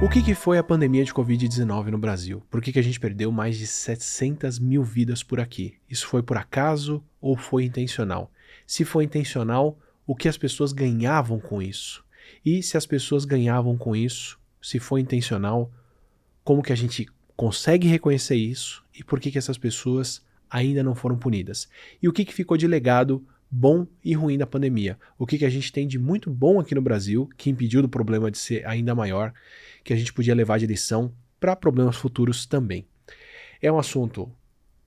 O que foi a pandemia de Covid-19 no Brasil? Por que a gente perdeu mais de 700 mil vidas por aqui? Isso foi por acaso ou foi intencional? Se foi intencional, o que as pessoas ganhavam com isso? E se as pessoas ganhavam com isso, se foi intencional, como que a gente consegue reconhecer isso e por que essas pessoas ainda não foram punidas? E o que ficou de legado bom e ruim da pandemia? O que a gente tem de muito bom aqui no Brasil, que impediu do problema de ser ainda maior, que a gente podia levar de lição para problemas futuros também? É um assunto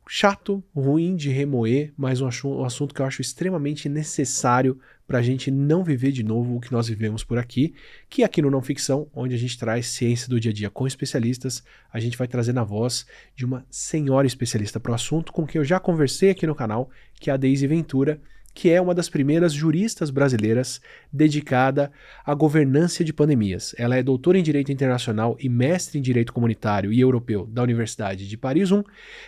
chato, ruim de remoer, mas um assunto que eu acho extremamente necessário para a gente não viver de novo o que nós vivemos por aqui, que aqui no Não Ficção, onde a gente traz ciência do dia a dia com especialistas, a gente vai trazer na voz de uma senhora especialista para o assunto, com quem eu já conversei aqui no canal, que é a Deise Ventura, que é uma das primeiras juristas brasileiras dedicada à governança de pandemias. Ela é doutora em Direito Internacional e mestre em Direito Comunitário e Europeu da Universidade de Paris I,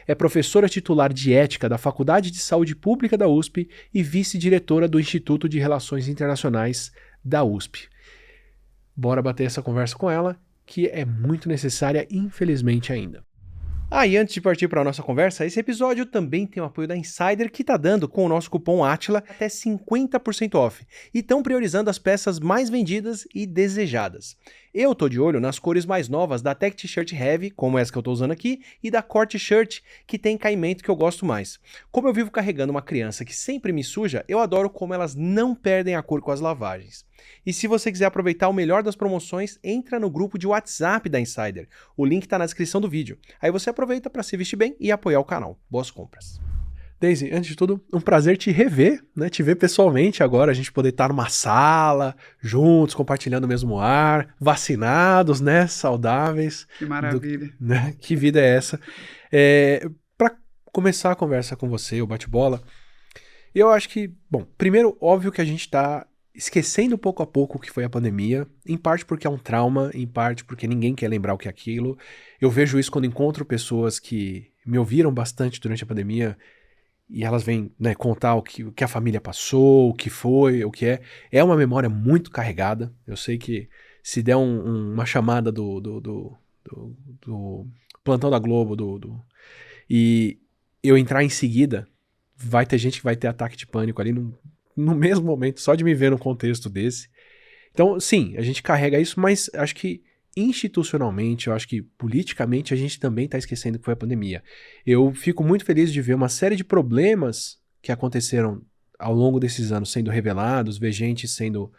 é professora titular de Ética da Faculdade de Saúde Pública da USP e vice-diretora do Instituto de Relações Internacionais da USP. Bora bater essa conversa com ela, que é muito necessária, infelizmente ainda. E antes de partir para a nossa conversa, esse episódio também tem o apoio da Insider, que está dando com o nosso cupom ATILA até 50% off, e estão priorizando as peças mais vendidas e desejadas. Eu tô de olho nas cores mais novas da Tech T-Shirt Heavy, como essa que eu tô usando aqui, e da Core T-Shirt, que tem caimento que eu gosto mais. Como eu vivo carregando uma criança que sempre me suja, eu adoro como elas não perdem a cor com as lavagens. E se você quiser aproveitar o melhor das promoções, entra no grupo de WhatsApp da Insider. O link tá na descrição do vídeo. Aí você aproveita para se vestir bem e apoiar o canal. Boas compras. Deise, antes de tudo, um prazer te rever, né? Te ver pessoalmente agora, a gente poder estar numa sala, juntos, compartilhando o mesmo ar, vacinados, né? Saudáveis. Que maravilha. Né? Que vida é essa? Para começar a conversa com você, o bate-bola, eu acho que, bom, primeiro, óbvio que a gente está esquecendo pouco a pouco o que foi a pandemia, em parte porque é um trauma, em parte porque ninguém quer lembrar o que é aquilo. Eu vejo isso quando encontro pessoas que me ouviram bastante durante a pandemia e elas vêm, né, contar o que a família passou, o que foi, o que é. É uma memória muito carregada. Eu sei que se der uma chamada do Plantão da Globo e eu entrar em seguida, vai ter gente que vai ter ataque de pânico ali no mesmo momento, só de me ver num contexto desse. Então, sim, a gente carrega isso, mas acho que institucionalmente, eu acho que politicamente a gente também está esquecendo que foi a pandemia. Eu fico muito feliz de ver uma série de problemas que aconteceram ao longo desses anos sendo revelados, ver gente sendo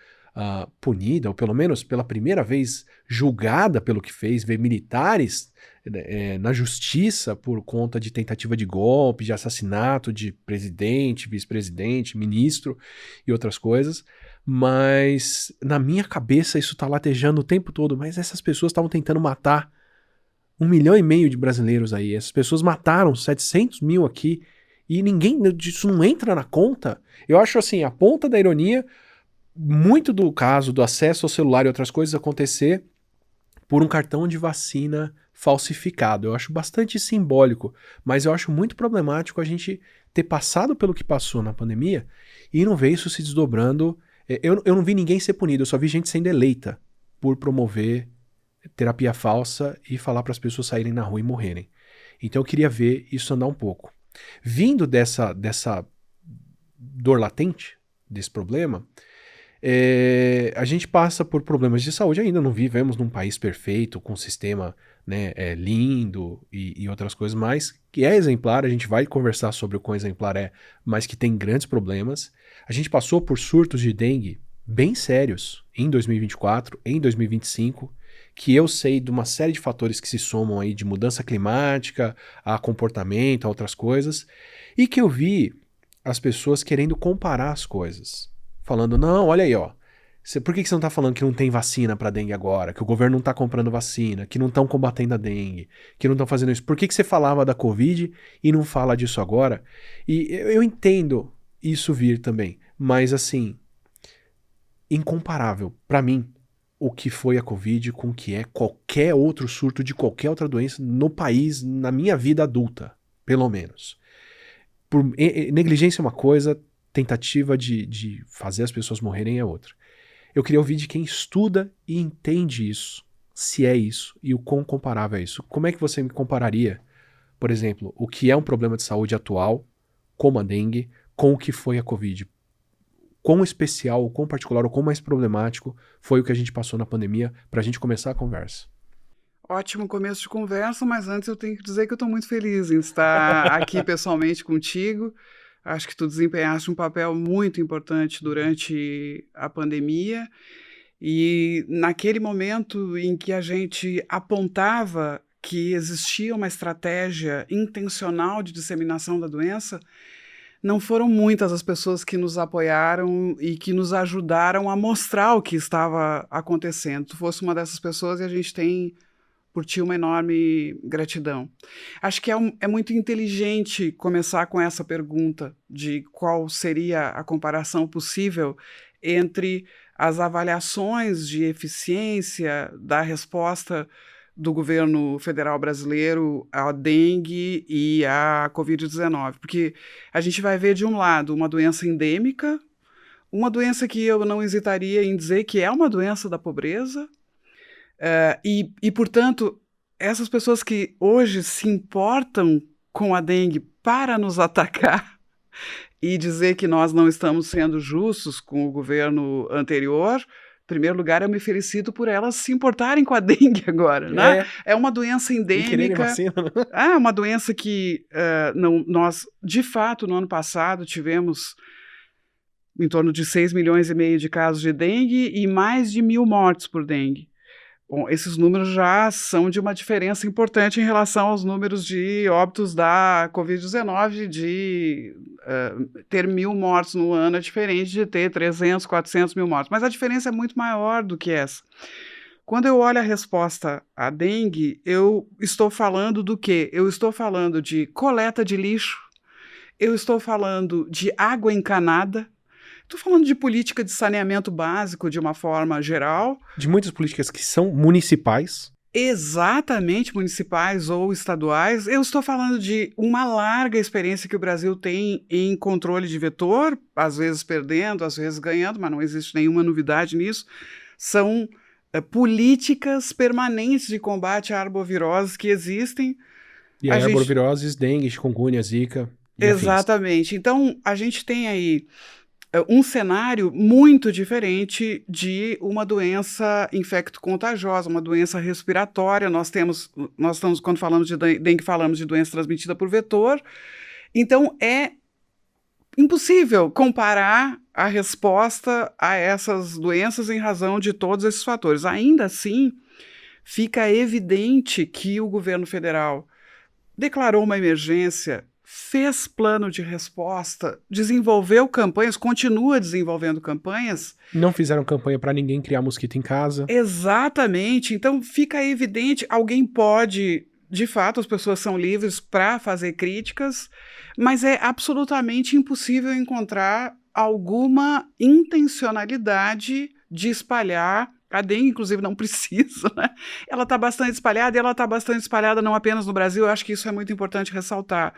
punida, ou pelo menos pela primeira vez julgada pelo que fez, ver militares na justiça por conta de tentativa de golpe, de assassinato de presidente, vice-presidente, ministro e outras coisas. Mas na minha cabeça isso tá latejando o tempo todo, mas essas pessoas estavam tentando matar 1,5 milhão de brasileiros aí. Essas pessoas mataram 700 mil aqui e ninguém, isso não entra na conta. Eu acho assim, a ponta da ironia, muito do caso do acesso ao celular e outras coisas acontecer por um cartão de vacina falsificado. Eu acho bastante simbólico, mas eu acho muito problemático a gente ter passado pelo que passou na pandemia e não ver isso se desdobrando. Eu não vi ninguém ser punido, eu só vi gente sendo eleita por promover terapia falsa e falar para as pessoas saírem na rua e morrerem. Então eu queria ver isso andar um pouco. Vindo dessa dor latente, desse problema, a gente passa por problemas de saúde ainda, não vivemos num país perfeito, com um sistema, né, lindo e outras coisas mais, que é exemplar, a gente vai conversar sobre o quão exemplar é, mas que tem grandes problemas. A gente passou por surtos de dengue bem sérios em 2024, em 2025, que eu sei de uma série de fatores que se somam aí de mudança climática, a comportamento, a outras coisas, e que eu vi as pessoas querendo comparar as coisas. Falando, não, olha aí, ó. Por que você não tá falando que não tem vacina pra dengue agora? Que o governo não tá comprando vacina, que não estão combatendo a dengue, que não estão fazendo isso? Por que você falava da Covid e não fala disso agora? E eu entendo isso vir também, mas assim, incomparável pra mim o que foi a Covid com o que é qualquer outro surto de qualquer outra doença no país, na minha vida adulta, pelo menos. Negligência é uma coisa, tentativa de fazer as pessoas morrerem é outra. Eu queria ouvir de quem estuda e entende isso. se é isso e o quão comparável é isso. Como é que você me compararia, por exemplo, o que é um problema de saúde atual, como a dengue, com o que foi a Covid? Quão especial, quão particular ou quão mais problemático foi o que a gente passou na pandemia para a gente começar a conversa? Ótimo começo de conversa, mas antes eu tenho que dizer que eu estou muito feliz em estar aqui pessoalmente contigo. Acho que tu desempenhaste um papel muito importante durante a pandemia e naquele momento em que a gente apontava que existia uma estratégia intencional de disseminação da doença, não foram muitas as pessoas que nos apoiaram e que nos ajudaram a mostrar o que estava acontecendo. Tu fosse uma dessas pessoas e a gente tem por ti uma enorme gratidão. Acho que é muito inteligente começar com essa pergunta de qual seria a comparação possível entre as avaliações de eficiência da resposta do governo federal brasileiro à dengue e à Covid-19, porque a gente vai ver, de um lado, uma doença endêmica, uma doença que eu não hesitaria em dizer que é uma doença da pobreza, portanto, essas pessoas que hoje se importam com a dengue para nos atacar e dizer que nós não estamos sendo justos com o governo anterior, em primeiro lugar, eu me felicito por elas se importarem com a dengue agora, né? É uma doença endêmica. Vacina, né? É uma doença que nós, de fato, no ano passado tivemos em torno de 6,5 milhões de casos de dengue e mais de 1.000 mortes por dengue. Bom, esses números já são de uma diferença importante em relação aos números de óbitos da Covid-19, de ter 1.000 mortos no ano é diferente de ter 300, 400 mil mortos. Mas a diferença é muito maior do que essa. Quando eu olho a resposta à dengue, eu estou falando do quê? Eu estou falando de coleta de lixo, eu estou falando de água encanada, estou falando de política de saneamento básico de uma forma geral. De muitas políticas que são municipais. Exatamente, municipais ou estaduais. Eu estou falando de uma larga experiência que o Brasil tem em controle de vetor, às vezes perdendo, às vezes ganhando, mas não existe nenhuma novidade nisso. São políticas permanentes de combate a arboviroses que existem. E aí, arboviroses, dengue, chikungunya, zika e exatamente. Afins. Então, a gente tem aí um cenário muito diferente de uma doença infecto-contagiosa, uma doença respiratória. Nós estamos, quando falamos de dengue, falamos de doença transmitida por vetor. Então, é impossível comparar a resposta a essas doenças em razão de todos esses fatores. Ainda assim, fica evidente que o governo federal declarou uma emergência, fez plano de resposta, desenvolveu campanhas, continua desenvolvendo campanhas. Não fizeram campanha para ninguém criar mosquito em casa. Exatamente. Então fica evidente, alguém pode, de fato, as pessoas são livres para fazer críticas, mas é absolutamente impossível encontrar alguma intencionalidade de espalhar. A dengue, inclusive, não precisa, né? Ela está bastante espalhada, e ela está bastante espalhada não apenas no Brasil, eu acho que isso é muito importante ressaltar.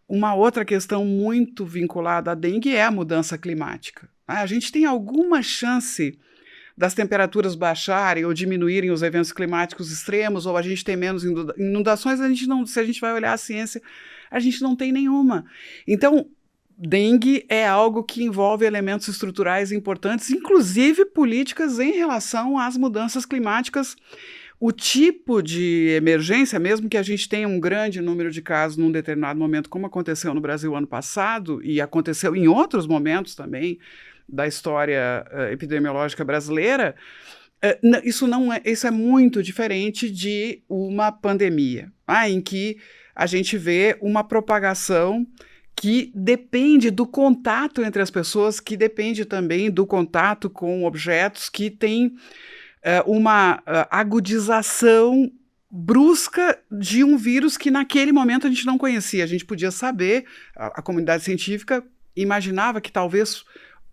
Uma outra questão muito vinculada à dengue é a mudança climática. A gente tem alguma chance das temperaturas baixarem ou diminuírem os eventos climáticos extremos, ou a gente tem menos inundações, se a gente vai olhar a ciência, a gente não tem nenhuma. Então, dengue é algo que envolve elementos estruturais importantes, inclusive políticas em relação às mudanças climáticas. O tipo de emergência, mesmo que a gente tenha um grande número de casos num determinado momento, como aconteceu no Brasil ano passado, e aconteceu em outros momentos também da história epidemiológica brasileira, isso é muito diferente de uma pandemia, em que a gente vê uma propagação que depende do contato entre as pessoas, que depende também do contato com objetos, que tem uma agudização brusca de um vírus que naquele momento a gente não conhecia. A gente podia saber, a comunidade científica imaginava que talvez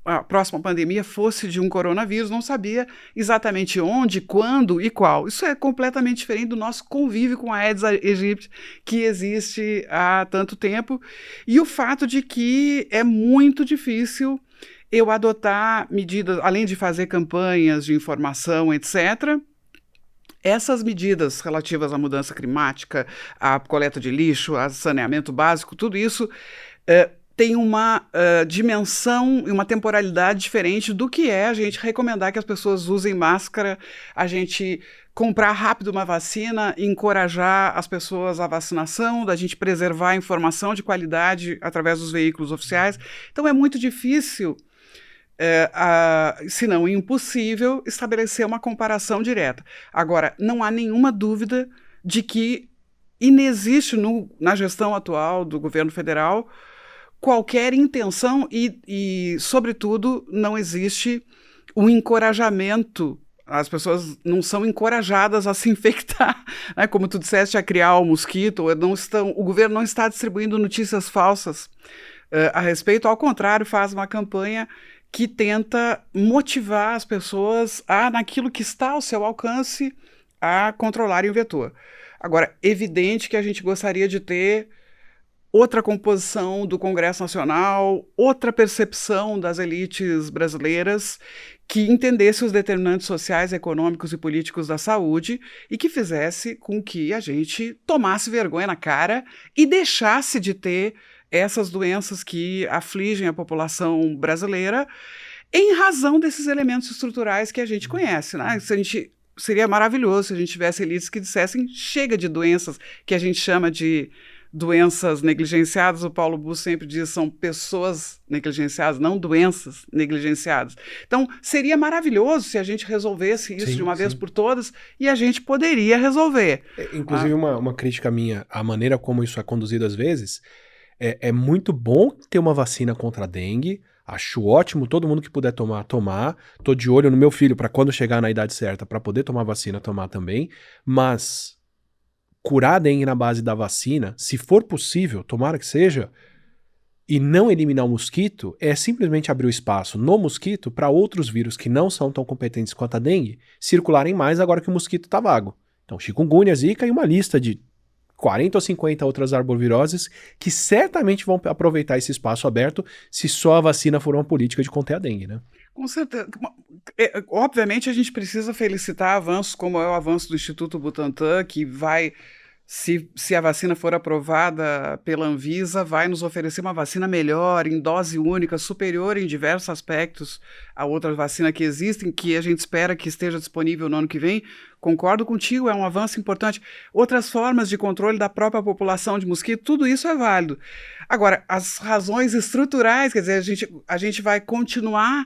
a próxima pandemia fosse de um coronavírus, não sabia exatamente onde, quando e qual. Isso é completamente diferente do nosso convívio com a Aedes aegypti, que existe há tanto tempo, e o fato de que é muito difícil eu adotar medidas, além de fazer campanhas de informação, etc., Essas medidas relativas à mudança climática, à coleta de lixo, a saneamento básico, tudo isso tem uma dimensão e uma temporalidade diferente do que é a gente recomendar que as pessoas usem máscara, a gente comprar rápido uma vacina, encorajar as pessoas à vacinação, da gente preservar a informação de qualidade através dos veículos oficiais. Então é muito difícil, se não impossível, estabelecer uma comparação direta. Agora, não há nenhuma dúvida de que inexiste na gestão atual do governo federal qualquer intenção e, sobretudo, não existe um encorajamento. As pessoas não são encorajadas a se infectar, né? Como tu disseste, a criar o mosquito. O governo não está distribuindo notícias falsas a respeito. Ao contrário, faz uma campanha que tenta motivar as pessoas naquilo que está ao seu alcance, a controlarem o vetor. Agora, evidente que a gente gostaria de ter outra composição do Congresso Nacional, outra percepção das elites brasileiras que entendesse os determinantes sociais, econômicos e políticos da saúde e que fizesse com que a gente tomasse vergonha na cara e deixasse de ter essas doenças que afligem a população brasileira em razão desses elementos estruturais que a gente conhece, né? Seria maravilhoso se a gente tivesse elites que dissessem chega de doenças que a gente chama de doenças negligenciadas. O Paulo Busto sempre diz são pessoas negligenciadas, não doenças negligenciadas. Então, seria maravilhoso se a gente resolvesse isso de uma vez por todas, e a gente poderia resolver. Inclusive, uma crítica minha, a maneira como isso é conduzido às vezes, é muito bom ter uma vacina contra a dengue, acho ótimo, todo mundo que puder tomar. Tô de olho no meu filho para quando chegar na idade certa, para poder tomar vacina, tomar também, mas curar a dengue na base da vacina, se for possível, tomara que seja, e não eliminar o mosquito, é simplesmente abrir o espaço no mosquito para outros vírus que não são tão competentes quanto a dengue circularem mais agora que o mosquito está vago. Então, chikungunya, zika e uma lista de 40 ou 50 outras arboviroses que certamente vão aproveitar esse espaço aberto se só a vacina for uma política de conter a dengue, né? Com certeza. Obviamente, a gente precisa felicitar avanços como é o avanço do Instituto Butantan, que vai, se a vacina for aprovada pela Anvisa, vai nos oferecer uma vacina melhor, em dose única, superior em diversos aspectos a outras vacinas que existem, que a gente espera que esteja disponível no ano que vem. Concordo contigo, é um avanço importante. Outras formas de controle da própria população de mosquito, tudo isso é válido. Agora, as razões estruturais, quer dizer, a gente vai continuar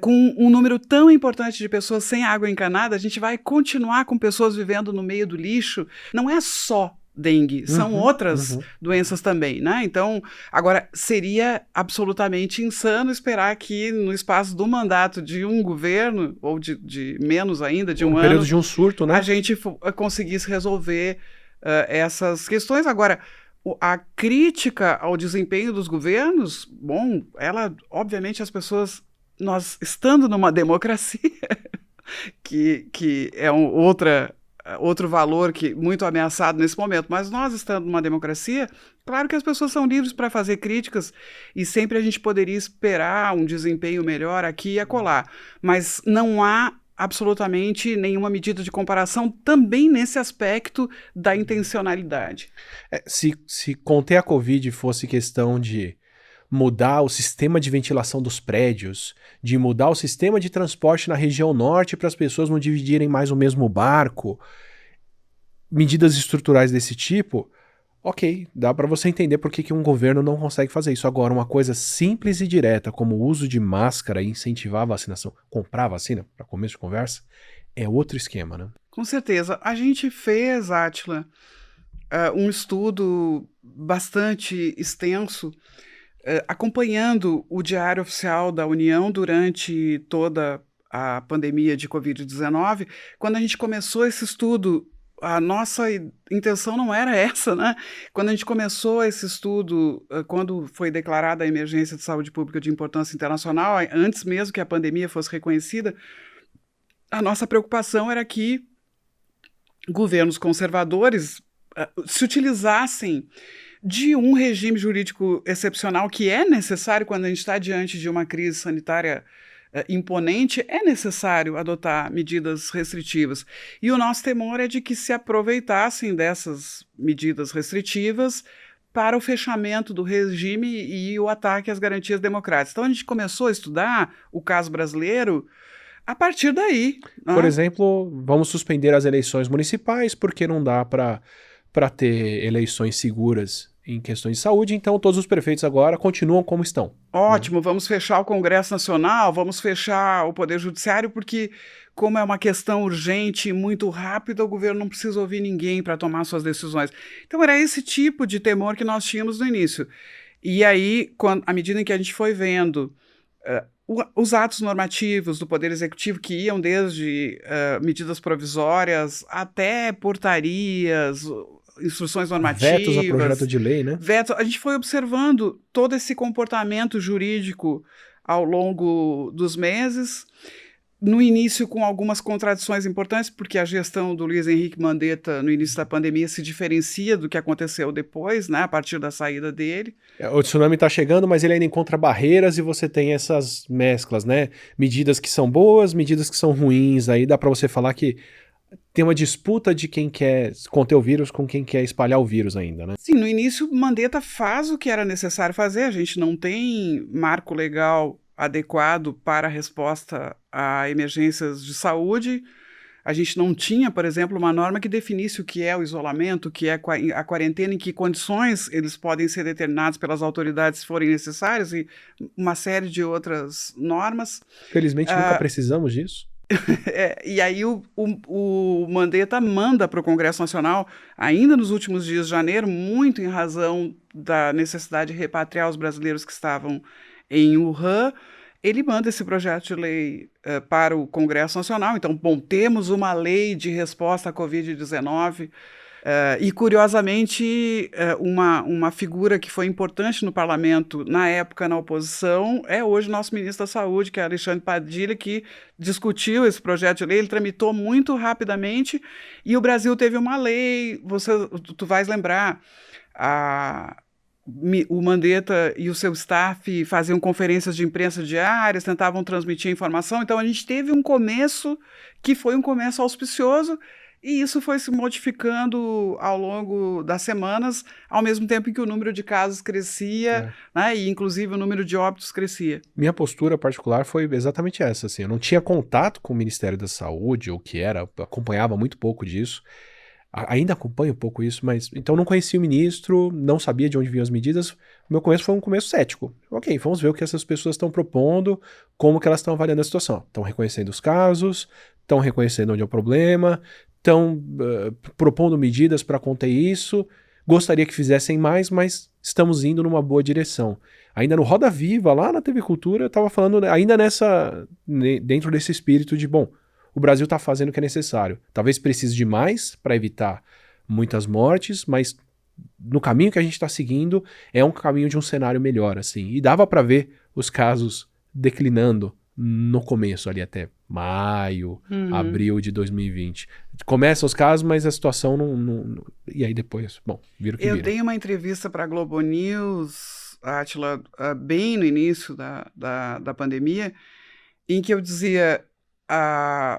com um número tão importante de pessoas sem água encanada, a gente vai continuar com pessoas vivendo no meio do lixo. Não é só dengue, são outras doenças também, né? Então, agora, seria absolutamente insano esperar que no espaço do mandato de um governo, ou de menos ainda, de um ano, período de um surto, né? A gente conseguisse resolver essas questões. Agora, a crítica ao desempenho dos governos, bom, obviamente as pessoas, nós estando numa democracia, que é outro valor muito ameaçado nesse momento, mas nós estando numa democracia, claro que as pessoas são livres para fazer críticas e sempre a gente poderia esperar um desempenho melhor aqui e acolá, mas não há absolutamente nenhuma medida de comparação também nesse aspecto da intencionalidade. Se conter a Covid fosse questão de mudar o sistema de ventilação dos prédios, de mudar o sistema de transporte na região norte para as pessoas não dividirem mais o mesmo barco, medidas estruturais desse tipo, ok, dá para você entender por que um governo não consegue fazer isso. Agora, uma coisa simples e direta, como o uso de máscara e incentivar a vacinação, comprar a vacina, para começo de conversa, é outro esquema, né? Com certeza. A gente fez, Átila, um estudo bastante extenso acompanhando o Diário Oficial da União durante toda a pandemia de Covid-19. Quando a gente começou esse estudo, a nossa intenção não era essa, né? Quando a gente começou esse estudo, quando foi declarada a emergência de saúde pública de importância internacional, antes mesmo que a pandemia fosse reconhecida, a nossa preocupação era que governos conservadores se utilizassem de um regime jurídico excepcional que é necessário quando a gente está diante de uma crise sanitária imponente, é necessário adotar medidas restritivas. E o nosso temor é de que se aproveitassem dessas medidas restritivas para o fechamento do regime e o ataque às garantias democráticas. Então a gente começou a estudar o caso brasileiro a partir daí. Por exemplo, vamos suspender as eleições municipais porque não dá para ter eleições seguras em questões de saúde, então todos os prefeitos agora continuam como estão. Ótimo, vamos fechar o Congresso Nacional, vamos fechar o Poder Judiciário, porque, como é uma questão urgente e muito rápida, o governo não precisa ouvir ninguém para tomar suas decisões. Então, era esse tipo de temor que nós tínhamos no início. E aí, à medida em que a gente foi vendo os atos normativos do Poder Executivo, que iam desde medidas provisórias até portarias, instruções normativas. Vetos a projeto de lei, né? A gente foi observando todo esse comportamento jurídico ao longo dos meses. No início, com algumas contradições importantes, porque a gestão do Luiz Henrique Mandetta no início da pandemia se diferencia do que aconteceu depois, né, a partir da saída dele. O tsunami está chegando, mas ele ainda encontra barreiras e você tem essas mesclas, né? Medidas que são boas, medidas que são ruins. Aí dá para você falar que tem uma disputa de quem quer conter o vírus com quem quer espalhar o vírus ainda, né? Sim, no início, Mandetta faz o que era necessário fazer. A gente não tem marco legal adequado para a resposta a emergências de saúde. A gente não tinha, por exemplo, uma norma que definisse o que é o isolamento, o que é a quarentena, em que condições eles podem ser determinados pelas autoridades se forem necessárias, e uma série de outras normas. Felizmente nunca precisamos disso. E aí o Mandetta manda para o Congresso Nacional, ainda nos últimos dias de janeiro, muito em razão da necessidade de repatriar os brasileiros que estavam em Wuhan. Ele manda esse projeto de lei para o Congresso Nacional. Então, bom, temos uma lei de resposta à Covid-19. E, curiosamente, uma figura que foi importante no parlamento, na época na oposição, é hoje nosso ministro da Saúde, que é Alexandre Padilha, que discutiu esse projeto de lei. Ele tramitou muito rapidamente e o Brasil teve uma lei, tu vais lembrar, o Mandetta e o seu staff faziam conferências de imprensa diárias, tentavam transmitir informação. Então, a gente teve um começo que foi um começo auspicioso. E isso foi se modificando ao longo das semanas, ao mesmo tempo em que o número de casos crescia, né, e inclusive o número de óbitos crescia. Minha postura particular foi exatamente essa. Assim, eu não tinha contato com o Ministério da Saúde, ou que era, acompanhava muito pouco disso. Ainda acompanho um pouco isso, mas então não conhecia o ministro, não sabia de onde vinham as medidas. O meu começo foi um começo cético. Ok, vamos ver o que essas pessoas estão propondo, como que elas estão avaliando a situação. Estão reconhecendo os casos, estão reconhecendo onde é o problema, estão propondo medidas para conter isso. Gostaria que fizessem mais, mas estamos indo numa boa direção. Ainda no Roda Viva, lá na TV Cultura, eu estava falando ainda dentro desse espírito de, bom, o Brasil está fazendo o que é necessário. Talvez precise de mais para evitar muitas mortes, mas no caminho que a gente está seguindo é um caminho de um cenário melhor, assim. E dava para ver os casos declinando no começo, ali até maio, abril de 2020. Começam os casos, mas a situação não... E aí depois, bom, vira o que vira. Eu dei uma entrevista para a Globo News, Átila, bem no início da pandemia, em que eu dizia...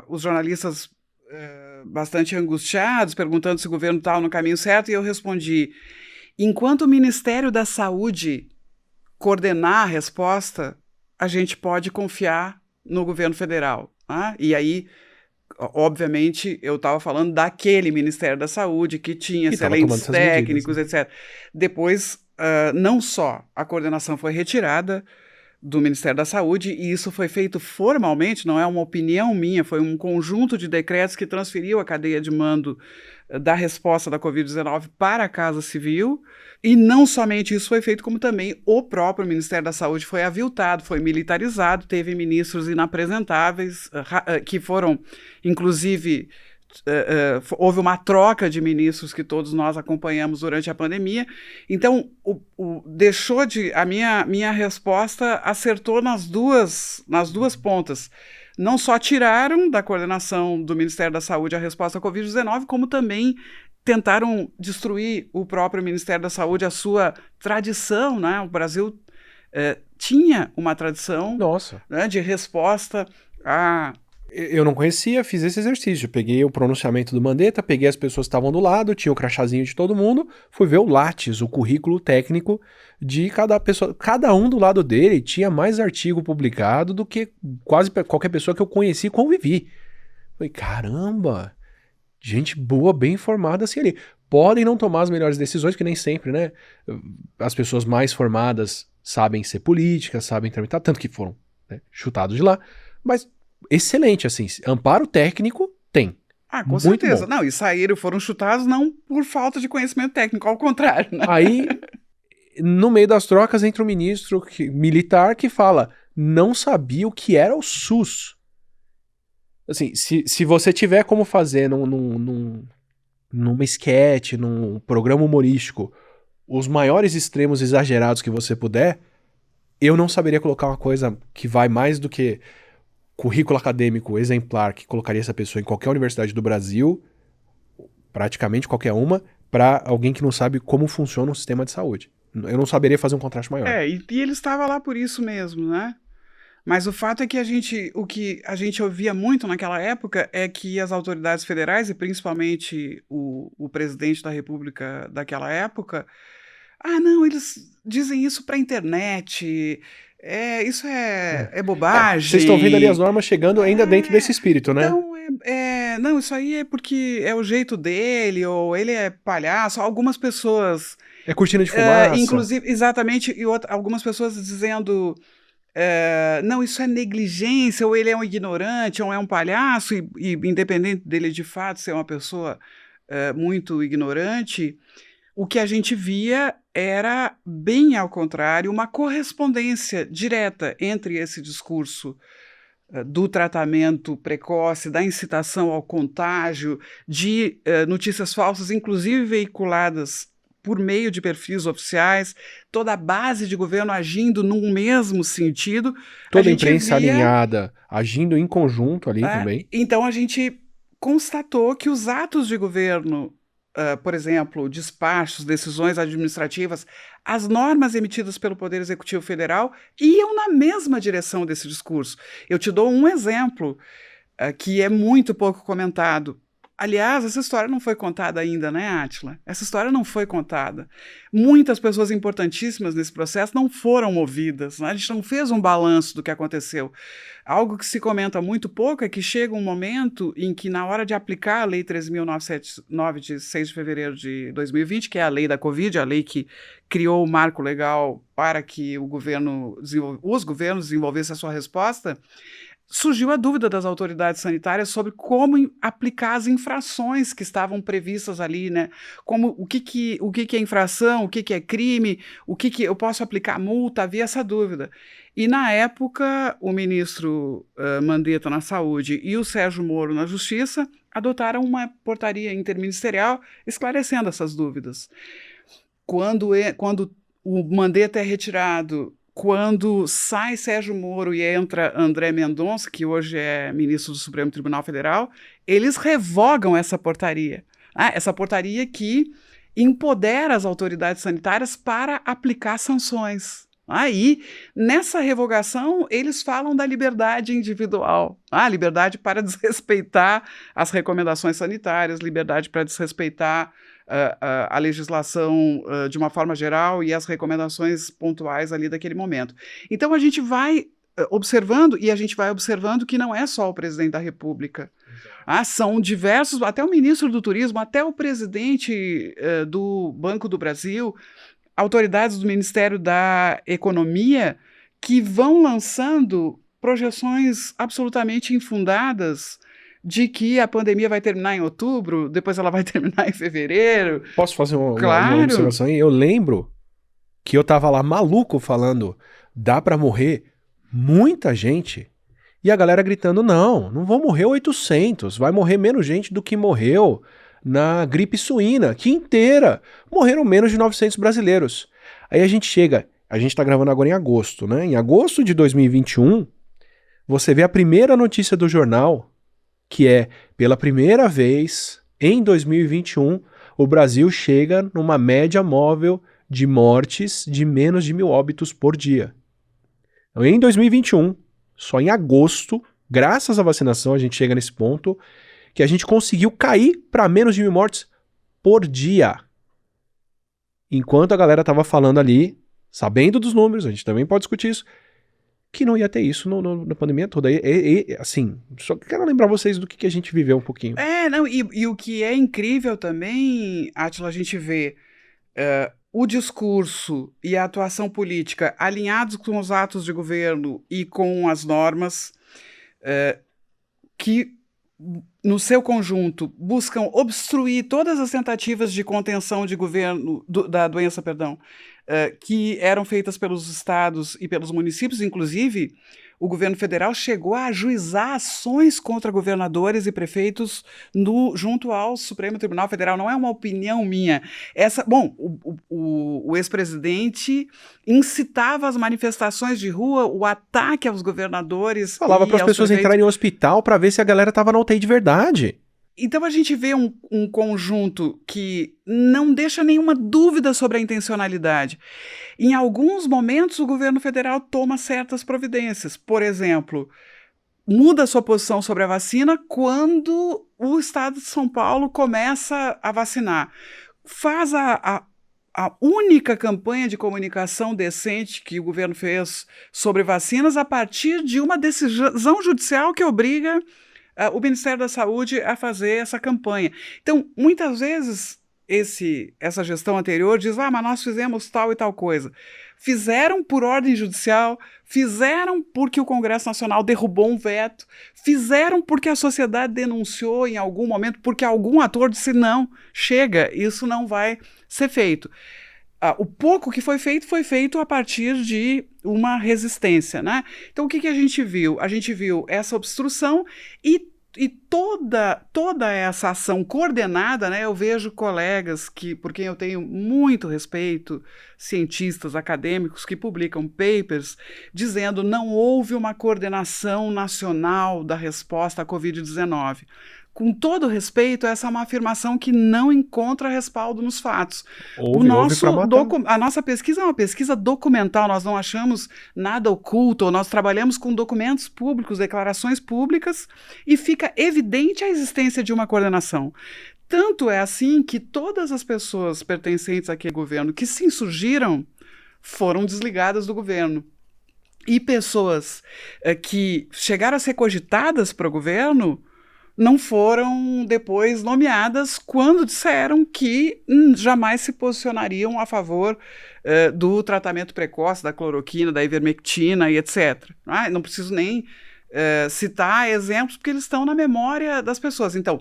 os jornalistas bastante angustiados, perguntando se o governo estava no caminho certo, e eu respondi: enquanto o Ministério da Saúde coordenar a resposta, a gente pode confiar no governo federal. Tá? E aí, obviamente, eu estava falando daquele Ministério da Saúde que tinha excelentes técnicos, medidas, né? Etc. Depois, não só a coordenação foi retirada do Ministério da Saúde, e isso foi feito formalmente, não é uma opinião minha, foi um conjunto de decretos que transferiu a cadeia de mando da resposta da Covid-19 para a Casa Civil, e não somente isso foi feito, como também o próprio Ministério da Saúde foi aviltado, foi militarizado, teve ministros inapresentáveis, que foram, inclusive... houve uma troca de ministros que todos nós acompanhamos durante a pandemia. Então, a minha resposta acertou nas duas pontas. Não só tiraram da coordenação do Ministério da Saúde a resposta à Covid-19, como também tentaram destruir o próprio Ministério da Saúde, a sua tradição, né? O Brasil tinha uma tradição, Nossa. né, de resposta a... Eu não conhecia, fiz esse exercício. Peguei o pronunciamento do Mandetta, peguei as pessoas que estavam do lado, tinha o crachazinho de todo mundo, fui ver o Lattes, o currículo técnico de cada pessoa. Cada um do lado dele tinha mais artigo publicado do que quase qualquer pessoa que eu conheci e convivi. Falei, caramba, gente boa, bem informada assim ali. Podem não tomar as melhores decisões, que nem sempre, né? As pessoas mais formadas sabem ser políticas, sabem tramitar, tanto que foram, né, chutados de lá, mas excelente, assim, amparo técnico tem. Com Muito certeza. bom. Não, e foram chutados não por falta de conhecimento técnico, ao contrário, né? Aí, no meio das trocas, entra um ministro militar que fala, não sabia o que era o SUS. Assim, se você tiver como fazer numa sketch, num programa humorístico, os maiores extremos exagerados que você puder, eu não saberia colocar uma coisa que vai mais do que currículo acadêmico exemplar que colocaria essa pessoa em qualquer universidade do Brasil, praticamente qualquer uma, para alguém que não sabe como funciona o sistema de saúde. Eu não saberia fazer um contraste maior. E ele estava lá por isso mesmo, né? Mas o fato é que o que a gente ouvia muito naquela época é que as autoridades federais, e principalmente o presidente da República daquela época, não, eles dizem isso para a internet, isso é bobagem. Vocês estão vendo ali as normas chegando ainda dentro desse espírito, né? Então, não, isso aí é porque é o jeito dele, ou ele é palhaço. Algumas pessoas... É cortina de fumaça. Inclusive, exatamente, e algumas pessoas dizendo... não, isso é negligência, ou ele é um ignorante, ou é um palhaço, e independente dele de fato ser uma pessoa muito ignorante, o que a gente via era, bem ao contrário, uma correspondência direta entre esse discurso do tratamento precoce, da incitação ao contágio, de notícias falsas, inclusive veiculadas por meio de perfis oficiais, toda a base de governo agindo num mesmo sentido. Toda a imprensa alinhada, agindo em conjunto ali também. Então a gente constatou que os atos de governo, por exemplo, despachos, decisões administrativas, as normas emitidas pelo Poder Executivo Federal iam na mesma direção desse discurso. Eu te dou um exemplo que é muito pouco comentado. Aliás, essa história não foi contada ainda, né, Átila? Essa história não foi contada. Muitas pessoas importantíssimas nesse processo não foram ouvidas, né? A gente não fez um balanço do que aconteceu. Algo que se comenta muito pouco é que chega um momento em que, na hora de aplicar a Lei 13.979, de 6 de fevereiro de 2020, que é a lei da Covid, a lei que criou o marco legal para que os governos desenvolvessem a sua resposta, surgiu a dúvida das autoridades sanitárias sobre como aplicar as infrações que estavam previstas ali, né? Como, o que é infração, o que é crime, o que eu posso aplicar multa, havia essa dúvida. E, na época, o ministro Mandetta na Saúde e o Sérgio Moro na Justiça adotaram uma portaria interministerial esclarecendo essas dúvidas. Quando o Mandetta é retirado, quando sai Sérgio Moro e entra André Mendonça, que hoje é ministro do Supremo Tribunal Federal, eles revogam essa portaria. Essa portaria que empodera as autoridades sanitárias para aplicar sanções. Aí, nessa revogação, eles falam da liberdade individual, liberdade para desrespeitar as recomendações sanitárias, liberdade para desrespeitar a legislação de uma forma geral e as recomendações pontuais ali daquele momento. Então, a gente vai observando, e a gente vai observando que não é só o presidente da República. São diversos, até o ministro do Turismo, até o presidente do Banco do Brasil, autoridades do Ministério da Economia, que vão lançando projeções absolutamente infundadas de que a pandemia vai terminar em outubro, depois ela vai terminar em fevereiro. Posso fazer uma observação aí? Eu lembro que eu tava lá maluco falando, dá pra morrer muita gente, e a galera gritando, não vão morrer 800, vai morrer menos gente do que morreu na gripe suína, que inteira morreram menos de 900 brasileiros. Aí a gente tá gravando agora em agosto, né? Em agosto de 2021, você vê a primeira notícia do jornal, que é, pela primeira vez, em 2021, o Brasil chega numa média móvel de mortes de menos de 1.000 óbitos por dia. Em 2021, só em agosto, graças à vacinação, a gente chega nesse ponto que a gente conseguiu cair para menos de 1.000 mortes por dia. Enquanto a galera tava falando ali, sabendo dos números, a gente também pode discutir isso, que não ia ter isso na pandemia toda. Assim, só quero lembrar vocês do que a gente viveu um pouquinho. Não, e o que é incrível também, Átila, a gente vê o discurso e a atuação política alinhados com os atos de governo e com as normas que, no seu conjunto, buscam obstruir todas as tentativas de contenção de governo da doença, que eram feitas pelos estados e pelos municípios. Inclusive, o governo federal chegou a ajuizar ações contra governadores e prefeitos junto ao Supremo Tribunal Federal. Não é uma opinião minha. O ex-presidente incitava as manifestações de rua, o ataque aos governadores. Falava para as pessoas entrarem no hospital para ver se a galera estava na UTI de verdade. Então a gente vê um conjunto que não deixa nenhuma dúvida sobre a intencionalidade. Em alguns momentos, o governo federal toma certas providências. Por exemplo, muda sua posição sobre a vacina quando o estado de São Paulo começa a vacinar. Faz a única campanha de comunicação decente que o governo fez sobre vacinas a partir de uma decisão judicial que obriga o Ministério da Saúde a fazer essa campanha. Então, muitas vezes, essa gestão anterior diz, mas nós fizemos tal e tal coisa. Fizeram por ordem judicial, fizeram porque o Congresso Nacional derrubou um veto, fizeram porque a sociedade denunciou em algum momento, porque algum ator disse, não, chega, isso não vai ser feito. O pouco que foi feito a partir de uma resistência, né? Então, o que a gente viu? A gente viu essa obstrução e toda essa ação coordenada, né? Eu vejo colegas por quem eu tenho muito respeito, cientistas, acadêmicos, que publicam papers dizendo não houve uma coordenação nacional da resposta à Covid-19. Com todo respeito, essa é uma afirmação que não encontra respaldo nos fatos. A nossa pesquisa é uma pesquisa documental, nós não achamos nada oculto, nós trabalhamos com documentos públicos, declarações públicas, e fica evidente a existência de uma coordenação. Tanto é assim que todas as pessoas pertencentes àquele governo que se insurgiram foram desligadas do governo. E pessoas que chegaram a ser cogitadas para o governo não foram depois nomeadas quando disseram que jamais se posicionariam a favor do tratamento precoce, da cloroquina, da ivermectina e etc. Não preciso nem citar exemplos, porque eles estão na memória das pessoas. Então,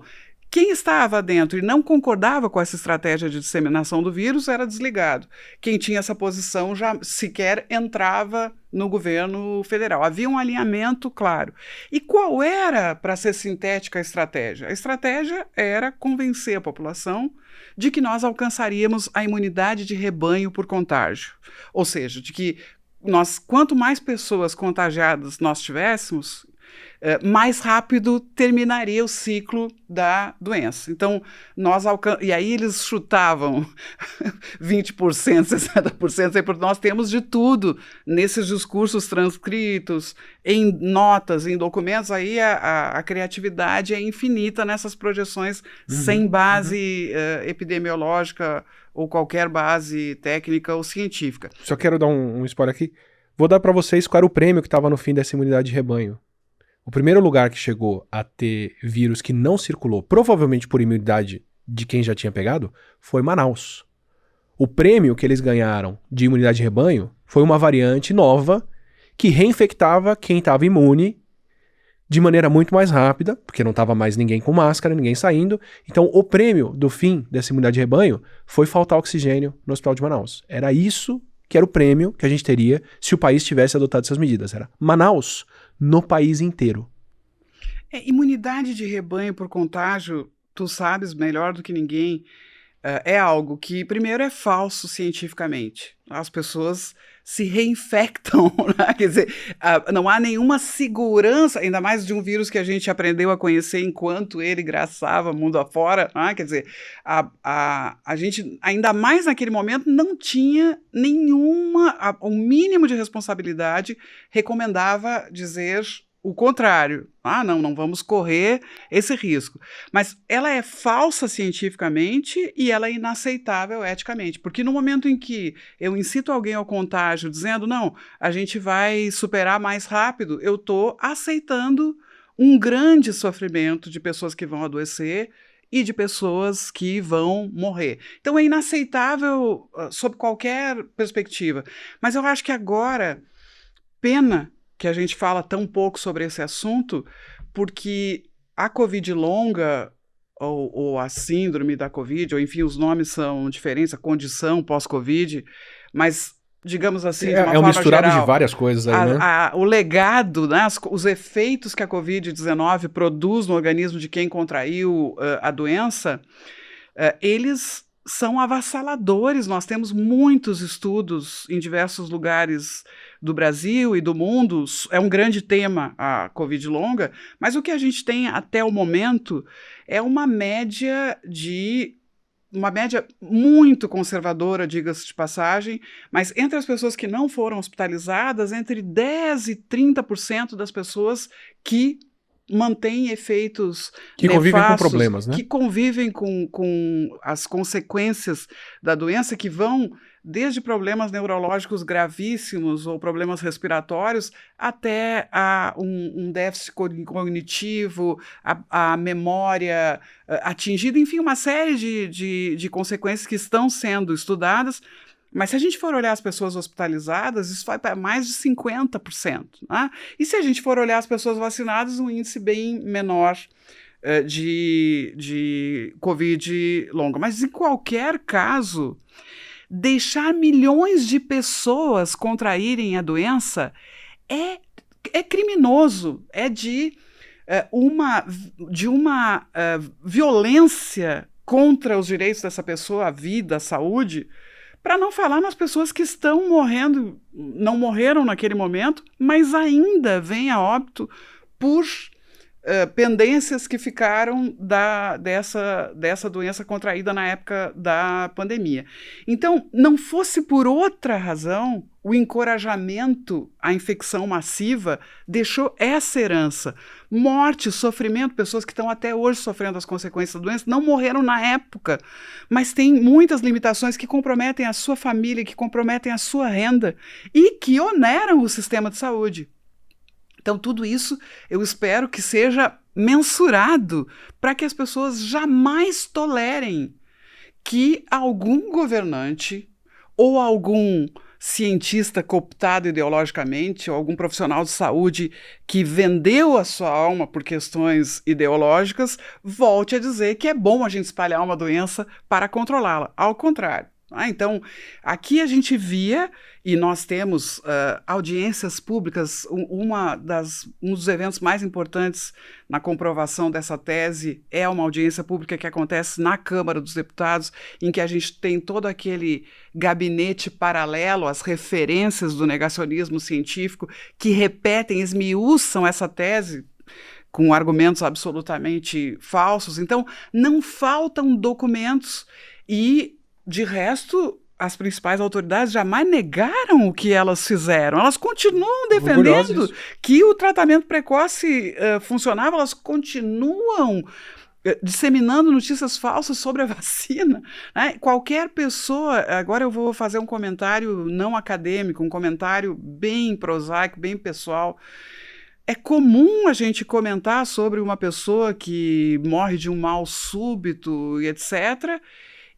quem estava dentro e não concordava com essa estratégia de disseminação do vírus era desligado. Quem tinha essa posição já sequer entrava no governo federal. Havia um alinhamento claro. E qual era, para ser sintética, a estratégia? A estratégia era convencer a população de que nós alcançaríamos a imunidade de rebanho por contágio. Ou seja, de que quanto mais pessoas contagiadas nós tivéssemos, mais rápido terminaria o ciclo da doença. Então, e aí eles chutavam 20%, 60%, 100%, nós temos de tudo nesses discursos transcritos, em notas, em documentos, aí a criatividade é infinita nessas projeções sem base epidemiológica ou qualquer base técnica ou científica. Só quero dar um spoiler aqui. Vou dar para vocês qual era o prêmio que estava no fim dessa imunidade de rebanho. O primeiro lugar que chegou a ter vírus que não circulou, provavelmente por imunidade de quem já tinha pegado, foi Manaus. O prêmio que eles ganharam de imunidade de rebanho foi uma variante nova que reinfectava quem estava imune de maneira muito mais rápida, porque não estava mais ninguém com máscara, ninguém saindo. Então, o prêmio do fim dessa imunidade de rebanho foi faltar oxigênio no hospital de Manaus. Era isso que era o prêmio que a gente teria se o país tivesse adotado essas medidas. Era Manaus no país inteiro. Imunidade de rebanho por contágio, tu sabes melhor do que ninguém, é algo que, primeiro, é falso cientificamente. As pessoas se reinfectam, né? Quer dizer, não há nenhuma segurança, ainda mais de um vírus que a gente aprendeu a conhecer enquanto ele graçava mundo afora, né? Quer dizer, a gente, ainda mais naquele momento, não tinha o mínimo de responsabilidade, recomendava dizer o contrário. Não vamos correr esse risco. Mas ela é falsa cientificamente e ela é inaceitável eticamente, porque no momento em que eu incito alguém ao contágio dizendo, não, a gente vai superar mais rápido, eu estou aceitando um grande sofrimento de pessoas que vão adoecer e de pessoas que vão morrer. Então é inaceitável sob qualquer perspectiva. Mas eu acho que agora, pena que a gente fala tão pouco sobre esse assunto, porque a Covid longa, ou a síndrome da Covid, ou enfim, os nomes são diferentes, a condição pós-Covid, mas, digamos assim, de uma É um forma misturado geral, de várias coisas aí, né? o legado, né, os efeitos que a Covid-19 produz no organismo de quem contraiu a doença, eles são avassaladores. Nós temos muitos estudos em diversos lugares do Brasil e do mundo. É um grande tema a Covid longa, mas o que a gente tem até o momento é uma média muito conservadora, diga-se de passagem, mas entre as pessoas que não foram hospitalizadas, entre 10% e 30% das pessoas que mantêm efeitos que nefastos, convivem com problemas, né? que convivem com as consequências da doença, que vão desde problemas neurológicos gravíssimos ou problemas respiratórios até um déficit cognitivo, a memória atingida, enfim, uma série de consequências que estão sendo estudadas. Mas se a gente for olhar as pessoas hospitalizadas, isso vai para mais de 50%. Né? E se a gente for olhar as pessoas vacinadas, um índice bem menor de Covid longa. Mas, em qualquer caso, deixar milhões de pessoas contraírem a doença é criminoso, é de uma violência contra os direitos dessa pessoa, a vida, a saúde, para não falar nas pessoas que estão morrendo, não morreram naquele momento, mas ainda vêm a óbito por pendências que ficaram dessa doença contraída na época da pandemia. Então, não fosse por outra razão, o encorajamento à infecção massiva deixou essa herança. Morte, sofrimento, pessoas que estão até hoje sofrendo as consequências da doença, não morreram na época, mas têm muitas limitações que comprometem a sua família, que comprometem a sua renda e que oneram o sistema de saúde. Então, tudo isso eu espero que seja mensurado para que as pessoas jamais tolerem que algum governante ou algum cientista cooptado ideologicamente ou algum profissional de saúde que vendeu a sua alma por questões ideológicas volte a dizer que é bom a gente espalhar uma doença para controlá-la. Ao contrário. Então, aqui a gente via, e nós temos audiências públicas, um dos eventos mais importantes na comprovação dessa tese é uma audiência pública que acontece na Câmara dos Deputados, em que a gente tem todo aquele gabinete paralelo, as referências do negacionismo científico, que repetem, esmiuçam essa tese com argumentos absolutamente falsos. Então, não faltam documentos e, de resto, as principais autoridades jamais negaram o que elas fizeram. Elas continuam defendendo que o tratamento precoce funcionava, elas continuam disseminando notícias falsas sobre a vacina. Né? Qualquer pessoa, agora eu vou fazer um comentário não acadêmico, um comentário bem prosaico, bem pessoal. É comum a gente comentar sobre uma pessoa que morre de um mal súbito e etc.,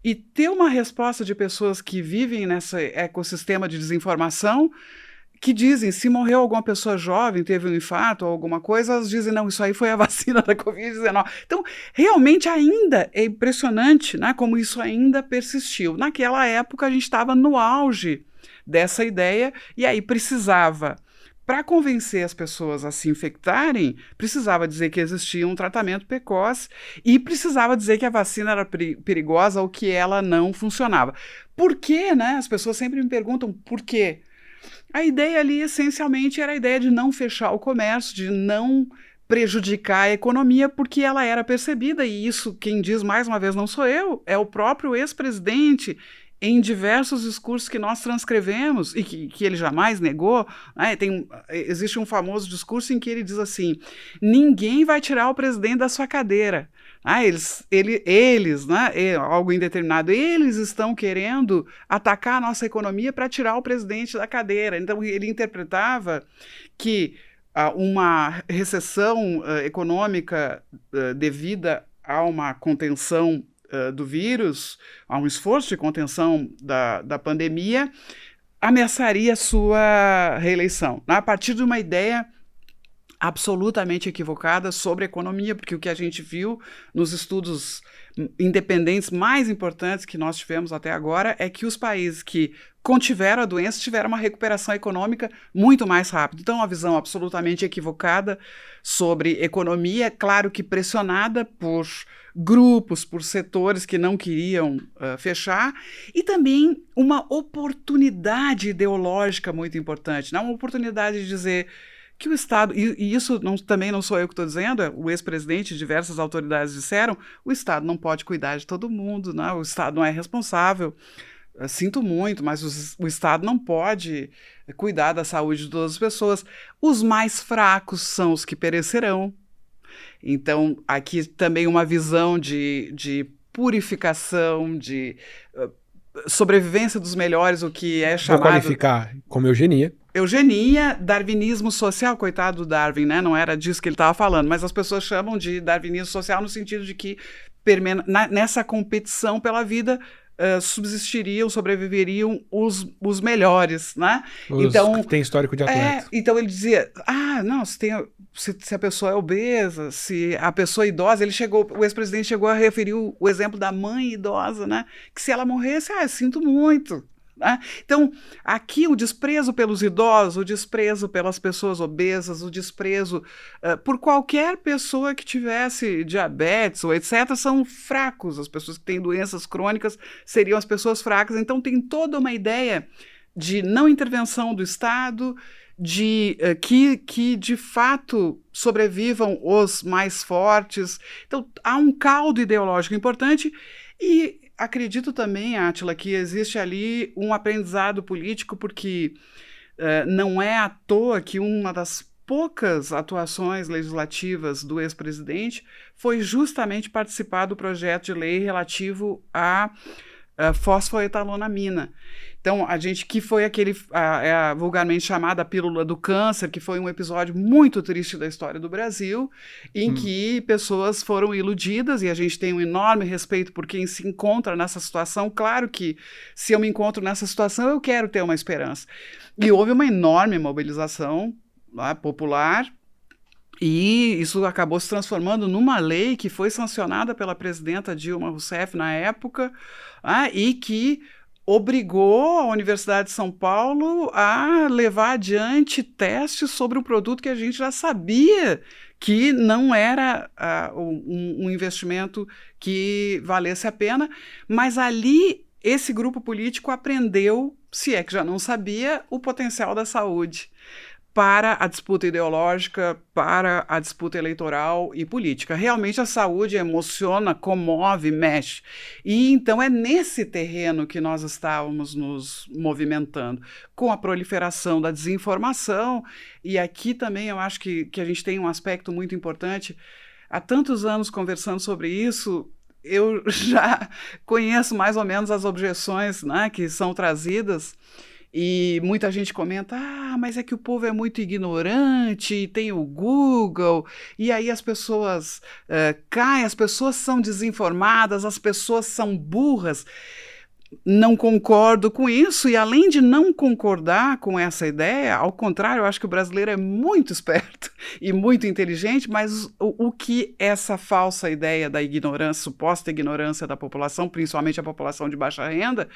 e ter uma resposta de pessoas que vivem nesse ecossistema de desinformação, que dizem, se morreu alguma pessoa jovem, teve um infarto ou alguma coisa, elas dizem, não, isso aí foi a vacina da Covid-19. Então, realmente ainda é impressionante, né, como isso ainda persistiu. Naquela época, a gente estava no auge dessa ideia, e aí precisava, para convencer as pessoas a se infectarem, precisava dizer que existia um tratamento precoce e precisava dizer que a vacina era perigosa ou que ela não funcionava. Por quê, né? As pessoas sempre me perguntam por quê. A ideia ali, essencialmente, era a ideia de não fechar o comércio, de não prejudicar a economia, porque ela era percebida, e isso quem diz, mais uma vez, não sou eu, é o próprio ex-presidente, em diversos discursos que nós transcrevemos, e que ele jamais negou, né? Existe um famoso discurso em que ele diz assim, ninguém vai tirar o presidente da sua cadeira. Eles, né, algo indeterminado, eles estão querendo atacar a nossa economia para tirar o presidente da cadeira. Então, ele interpretava que uma recessão econômica devida a uma contenção do vírus, a um esforço de contenção da pandemia, ameaçaria sua reeleição, né, a partir de uma ideia absolutamente equivocada sobre a economia, porque o que a gente viu nos estudos independentes mais importantes que nós tivemos até agora é que os países que contiveram a doença tiveram uma recuperação econômica muito mais rápida. Então, uma visão absolutamente equivocada sobre economia, claro que pressionada por grupos, por setores que não queriam fechar, e também uma oportunidade ideológica muito importante, né? Uma oportunidade de dizer que o Estado, e isso também não sou eu que estou dizendo, o ex-presidente e diversas autoridades disseram, o Estado não pode cuidar de todo mundo, né? O Estado não é responsável. Sinto muito, mas o Estado não pode cuidar da saúde de todas as pessoas. Os mais fracos são os que perecerão. Então, aqui também uma visão de purificação, de sobrevivência dos melhores, o que é chamado... Vou qualificar como eugenia. Eugenia, darwinismo social, coitado do Darwin, né? Não era disso que ele estava falando, mas as pessoas chamam de darwinismo social no sentido de que nessa competição pela vida subsistiriam, sobreviveriam os melhores, né? Então, que tem histórico de atleta. Então ele dizia, não, se a pessoa é obesa, se a pessoa é idosa, o ex-presidente chegou a referir o exemplo da mãe idosa, né? Que se ela morresse, eu sinto muito. Né? Então, aqui o desprezo pelos idosos, o desprezo pelas pessoas obesas, o desprezo por qualquer pessoa que tivesse diabetes ou etc., são fracos. As pessoas que têm doenças crônicas seriam as pessoas fracas. Então, tem toda uma ideia de não intervenção do Estado, de que de fato sobrevivam os mais fortes. Então, há um caldo ideológico importante e acredito também, Átila, que existe ali um aprendizado político, porque não é à toa que uma das poucas atuações legislativas do ex-presidente foi justamente participar do projeto de lei relativo à fosfoetalonamina. Então, que foi a vulgarmente chamada pílula do câncer, que foi um episódio muito triste da história do Brasil, em que pessoas foram iludidas, e a gente tem um enorme respeito por quem se encontra nessa situação. Claro que, se eu me encontro nessa situação, eu quero ter uma esperança. E houve uma enorme mobilização popular, e isso acabou se transformando numa lei que foi sancionada pela presidenta Dilma Rousseff na época, e que obrigou a Universidade de São Paulo a levar adiante testes sobre um produto que a gente já sabia que não era um investimento que valesse a pena, mas ali esse grupo político aprendeu, se é que já não sabia, o potencial da saúde para a disputa ideológica, para a disputa eleitoral e política. Realmente a saúde emociona, comove, mexe. E então é nesse terreno que nós estávamos nos movimentando, com a proliferação da desinformação. E aqui também eu acho que a gente tem um aspecto muito importante. Há tantos anos conversando sobre isso, eu já conheço mais ou menos as objeções, né, que são trazidas. E muita gente comenta, mas é que o povo é muito ignorante, tem o Google, e aí as pessoas caem, as pessoas são desinformadas, as pessoas são burras. Não concordo com isso, e além de não concordar com essa ideia, ao contrário, eu acho que o brasileiro é muito esperto e muito inteligente, mas o que essa falsa ideia da ignorância, suposta ignorância da população, principalmente a população de baixa renda,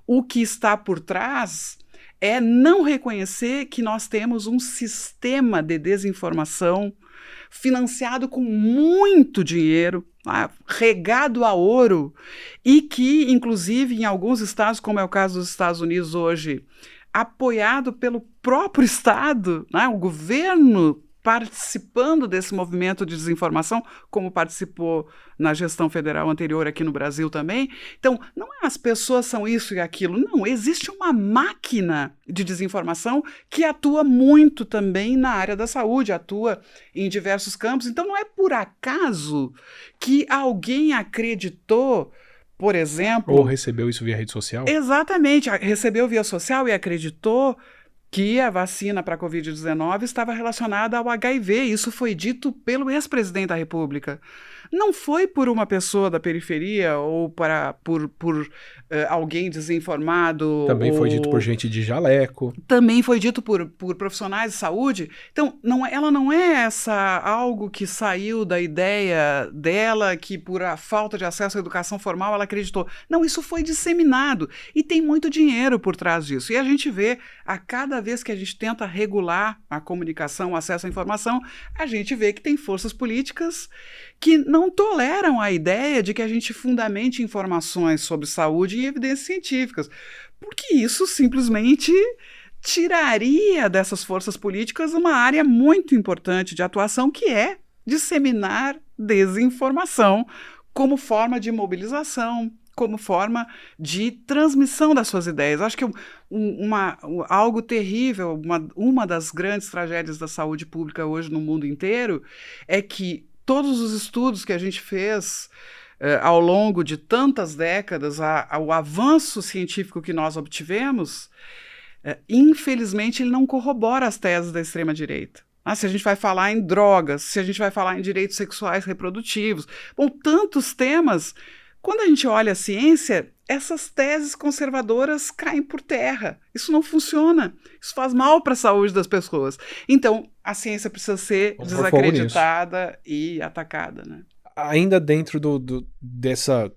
o que está por trás é não reconhecer que nós temos um sistema de desinformação financiado com muito dinheiro, regado a ouro, e que, inclusive, em alguns estados, como é o caso dos Estados Unidos hoje, apoiado pelo próprio Estado, o governo participando desse movimento de desinformação, como participou na gestão federal anterior aqui no Brasil também. Então, não é as pessoas são isso e aquilo, não, existe uma máquina de desinformação que atua muito também na área da saúde, atua em diversos campos. Então, não é por acaso que alguém acreditou, por exemplo... Ou recebeu isso via rede social? Exatamente, recebeu via social e acreditou que a vacina para a Covid-19 estava relacionada ao HIV. Isso foi dito pelo ex-presidente da República. Não foi por uma pessoa da periferia ou por alguém desinformado. Também foi dito por gente de jaleco. Também foi dito por profissionais de saúde. Então, ela não é algo que saiu da ideia dela, que por a falta de acesso à educação formal ela acreditou. Não, isso foi disseminado. E tem muito dinheiro por trás disso. E a gente vê, a cada vez que a gente tenta regular a comunicação, o acesso à informação, a gente vê que tem forças políticas que não toleram a ideia de que a gente fundamente informações sobre saúde em evidências científicas, porque isso simplesmente tiraria dessas forças políticas uma área muito importante de atuação, que é disseminar desinformação como forma de mobilização, como forma de transmissão das suas ideias. Acho que algo terrível, uma das grandes tragédias da saúde pública hoje no mundo inteiro é que todos os estudos que a gente fez ao longo de tantas décadas, o avanço científico que nós obtivemos, infelizmente, ele não corrobora as teses da extrema-direita. Se a gente vai falar em drogas, se a gente vai falar em direitos sexuais reprodutivos, tantos temas, quando a gente olha a ciência, essas teses conservadoras caem por terra. Isso não funciona. Isso faz mal para a saúde das pessoas. Então, a ciência precisa ser desacreditada e atacada, né? Ainda dentro dessa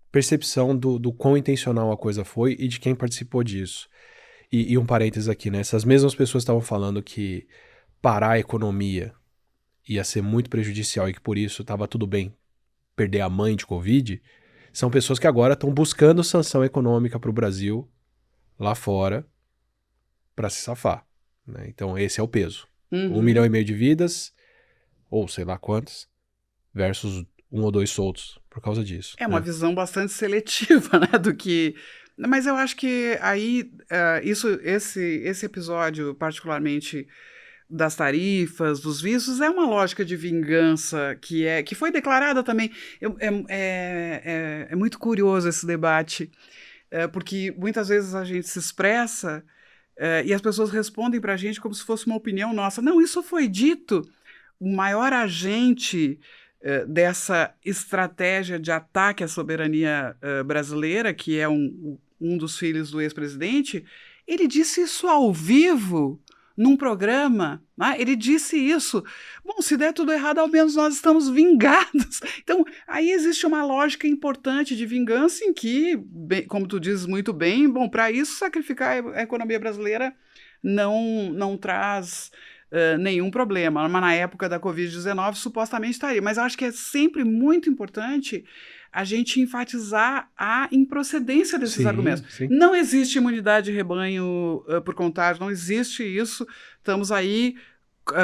percepção do quão intencional a coisa foi e de quem participou disso. E um parênteses aqui, né? Essas mesmas pessoas estavam falando que parar a economia ia ser muito prejudicial e que por isso estava tudo bem perder a mãe de Covid, são pessoas que agora estão buscando sanção econômica para o Brasil, lá fora, para se safar, né? Então esse é o peso. 1,5 milhão de vidas, ou sei lá quantas, versus 1 ou 2 soltos por causa disso. É uma visão bastante seletiva, né, do que... Mas eu acho que aí, esse episódio, particularmente das tarifas, dos vistos, é uma lógica de vingança que foi declarada também. É muito curioso esse debate, porque muitas vezes a gente se expressa e as pessoas respondem para a gente como se fosse uma opinião nossa. Não, isso foi dito. O maior agente dessa estratégia de ataque à soberania brasileira, que é um dos filhos do ex-presidente, ele disse isso ao vivo, num programa, né? Ele disse isso. Bom, se der tudo errado, ao menos nós estamos vingados. Então, aí existe uma lógica importante de vingança em que, como tu dizes muito bem, bom, para isso sacrificar a economia brasileira não traz nenhum problema. Mas na época da Covid-19 supostamente estaria. Mas eu acho que é sempre muito importante a gente enfatizar a improcedência desses argumentos. Sim. Não existe imunidade de rebanho por contágio, não existe isso. Estamos aí